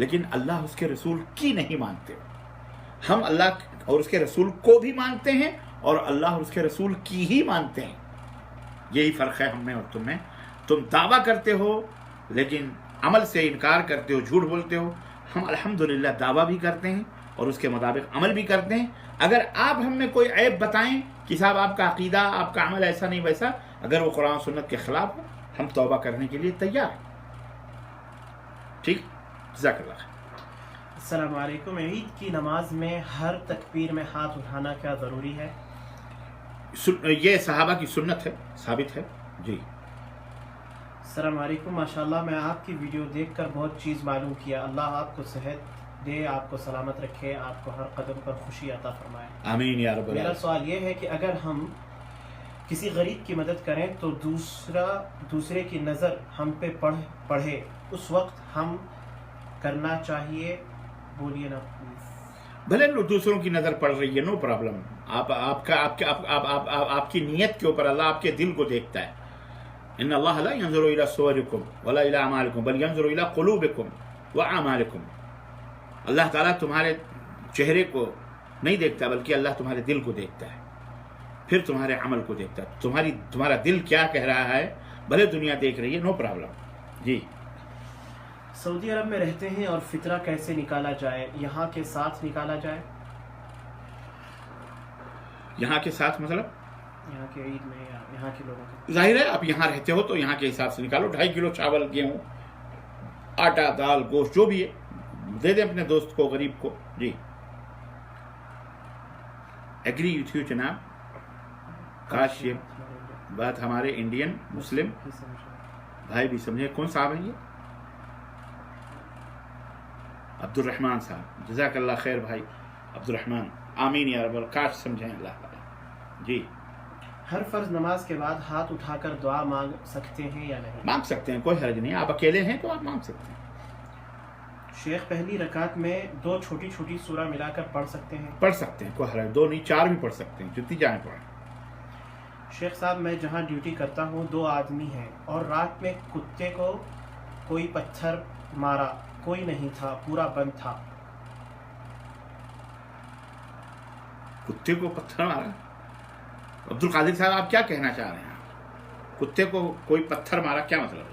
لیکن اللہ اس کے رسول کی نہیں مانتے. ہم اللہ اور اس کے رسول کو بھی مانتے ہیں اور اللہ اور اس کے رسول کی ہی مانتے ہیں. یہی فرق ہے ہم میں اور تم میں. تم دعویٰ کرتے ہو لیکن عمل سے انکار کرتے ہو, جھوٹ بولتے ہو. ہم الحمدللہ دعویٰ بھی کرتے ہیں اور اس کے مطابق عمل بھی کرتے ہیں. اگر آپ ہم میں کوئی عیب بتائیں کہ صاحب آپ کا عقیدہ, آپ کا عمل ایسا نہیں ویسا, اگر وہ قرآن و سنت کے خلاف ہو, ہم توبہ کرنے کے لیے تیار ہیں. ٹھیک, جزاک اللہ. السلام علیکم. عید کی نماز میں ہر تکبیر میں ہاتھ اٹھانا کیا ضروری ہے؟ یہ صحابہ کی سنت ہے, ثابت ہے. جی. السلام علیکم. ماشاءاللہ میں آپ کی ویڈیو دیکھ کر بہت چیز معلوم کیا. اللہ آپ کو صحت دے, آپ کو سلامت رکھے, آپ کو ہر قدم پر خوشی عطا فرمائے. آمین یا رب میرا العالمین. سوال یہ ہے کہ اگر ہم کسی غریب کی مدد کریں تو دوسرے کی نظر ہم پہ پڑھے, اس وقت ہم کرنا چاہیے؟ بولیے نا پلیز. بھلے دوسروں کی نظر پڑ رہی ہے, نو پرابلم. آپ کی نیت کے اوپر اللہ آپ کے دل کو دیکھتا ہے. ان اللہ لا ينظر الى صوركم ولا الى اعمالكم بل ينظر الى قلوبكم واعمالكم. اللہ تعالیٰ تمہارے چہرے کو نہیں دیکھتا بلکہ اللہ تمہارے دل کو دیکھتا ہے, پھر تمہارے عمل کو دیکھتا ہے. تمہارا دل کیا کہہ رہا ہے, بھلے دنیا دیکھ رہی ہے, نو پرابلم. جی. سعودی عرب میں رہتے ہیں اور فطرہ کیسے نکالا جائے؟ یہاں کے ساتھ نکالا جائے؟ یہاں کے ساتھ مطلب یہاں کے عید میں یا یہاں کے لوگوں کے؟ ظاہر ہے آپ یہاں رہتے ہو تو یہاں کے حساب سے نکالو. 2.5 کلو چاول, گیہوں, آٹا, دال, گوشت جو بھی ہے دے دیں اپنے دوست کو, غریب کو. جی. ایگری وتھ یو جناب. کاش یہ بات ہمارے انڈین مسلم بھائی بھی سمجھے. کون صاحب ہیں یہ؟ عبد الرحمن صاحب. جزاک اللہ خیر بھائی عبد الرحمن. آمین یا رب. کاش سمجھیں اللہ تعالیٰ. جی. ہر فرض نماز کے بعد ہاتھ اٹھا کر دعا مانگ سکتے ہیں یا نہیں؟ مانگ سکتے ہیں, کوئی حرج نہیں. آپ اکیلے ہیں تو آپ مانگ سکتے ہیں. شیخ پہلی رکعت میں 2 چھوٹی چھوٹی سورہ ملا کر پڑھ سکتے ہیں؟ پڑھ سکتے ہیں, کوئی حرج. 2 نہیں 4 بھی پڑھ سکتے ہیں, جتنی جائیں پڑھیں. شیخ صاحب میں جہاں ڈیوٹی کرتا ہوں 2 آدمی ہیں اور رات میں کتے کو کوئی پتھر مارا, کوئی نہیں تھا, پورا بند تھا. کتے کو پتھر مارا؟ عبد القادر صاحب آپ کیا کہنا چاہ رہے ہیں؟ کتے کو کوئی پتھر مارا کیا مطلب ہے؟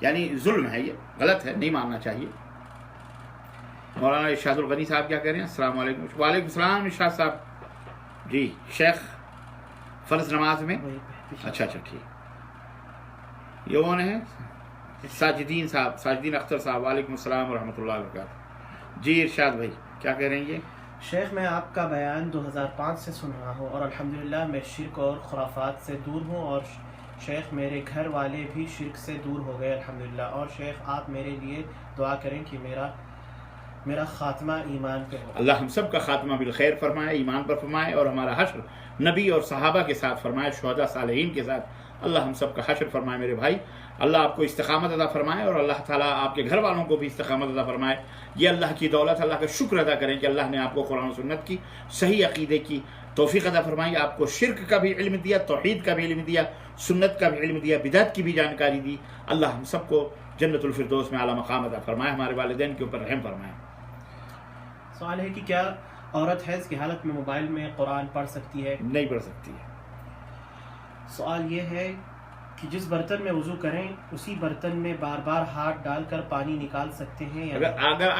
یعنی ظلم ہے, یہ غلط ہے, نہیں مارنا چاہیے. مولانا ارشاد الغنی صاحب کیا کہہ رہے ہیں؟ السلام علیکم. وعلیکم السلام ارشاد صاحب. جی. شیخ فرض نماز میں, اچھا ٹھیک. یہ کون ہے؟ ساجدین صاحب, ساجدین اختر صاحب. وعلیکم السلام ورحمۃ اللہ وبرکاتہ. جی ارشاد بھائی کیا کہہ رہے ہیں؟ یہ شیخ میں آپ کا بیان 2005 سے سن رہا ہوں اور الحمدللہ میں شرک اور خرافات سے دور ہوں, اور شیخ میرے گھر والے بھی شرک سے دور ہو گئے الحمدللہ. اور شیخ آپ میرے لیے دعا کریں کہ میرا خاتمہ ایمان پہ ہو. اللہ ہم سب کا خاتمہ بالخیر فرمائے, ایمان پر فرمائے, اور ہمارا حشر نبی اور صحابہ کے ساتھ فرمائے, شہداء صالحین کے ساتھ. اللہ ہم سب کا حشر فرمائے میرے بھائی. اللہ آپ کو استقامت عطا فرمائے اور اللہ تعالیٰ آپ کے گھر والوں کو بھی استقامت عطا فرمائے. یہ اللہ کی دولت, اللہ کا شکر ادا کریں کہ اللہ نے آپ کو قرآن و سنت کی, صحیح عقیدے کی توفیق عطا فرمائی. آپ کو شرک کا بھی علم دیا, توحید کا بھی علم دیا, سنت کا بھی علم دیا, بدعت کی بھی جانکاری دی. اللہ ہم سب کو جنت الفردوس میں اعلیٰ مقام عطا فرمائے. ہمارے والدین کے اوپر رحم فرمائے. سوال ہے کہ کیا عورت حیض کی حالت میں موبائل میں قرآن پڑھ سکتی ہے؟ نہیں پڑھ سکتی ہے. سوال یہ ہے کہ جس برتن میں وضو کریں اسی برتن میں بار بار ہاتھ ڈال کر پانی نکال سکتے ہیں یا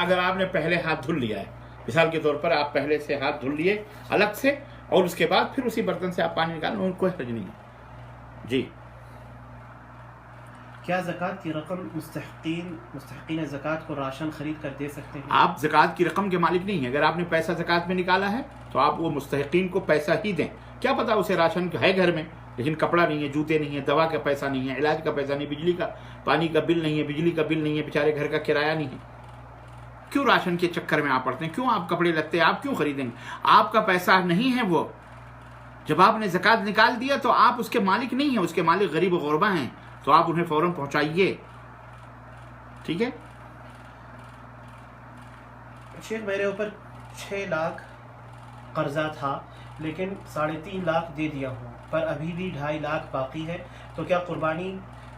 اگر آپ نے پہلے ہاتھ دھل لیا ہے, مثال کے طور پر آپ پہلے سے ہاتھ دھل لیے الگ سے, اور اس کے بعد پھر اسی برتن سے آپ پانی نکالیں, کوئی حرج نہیں ہے. جی. کیا زکوٰۃ کی رقم مستحقین زکوٰۃ کو راشن خرید کر دے سکتے ہیں؟ آپ زکوٰۃ کی رقم کے مالک نہیں ہیں. اگر آپ نے پیسہ زکوٰۃ میں نکالا ہے تو آپ وہ مستحقین کو پیسہ ہی دیں. کیا پتہ اسے راشن ہے گھر میں لیکن کپڑا نہیں ہے, جوتے نہیں ہے, دوا کا پیسہ نہیں ہے, علاج کا پیسہ نہیں, بجلی کا پانی کا بل نہیں ہے, بجلی کا بل نہیں ہے, بیچارے گھر کا کرایہ نہیں ہے. کیوں راشن کے چکر میں آپ پڑتے ہیں؟ کیوں آپ کپڑے لتے آپ کیوں خریدیں گے؟ آپ کا پیسہ نہیں ہے وہ. جب آپ نے زکوٰۃ نکال دیا تو آپ اس کے مالک نہیں ہیں, اس کے مالک غریب و غربا ہیں, تو آپ انہیں فوراً پہنچائیے. ٹھیک ہے. شیخ میرے اوپر 6 لاکھ قرضہ تھا لیکن 3.5 لاکھ دے دیا ہوں, پر ابھی بھی 2.5 لاکھ باقی ہے, تو کیا قربانی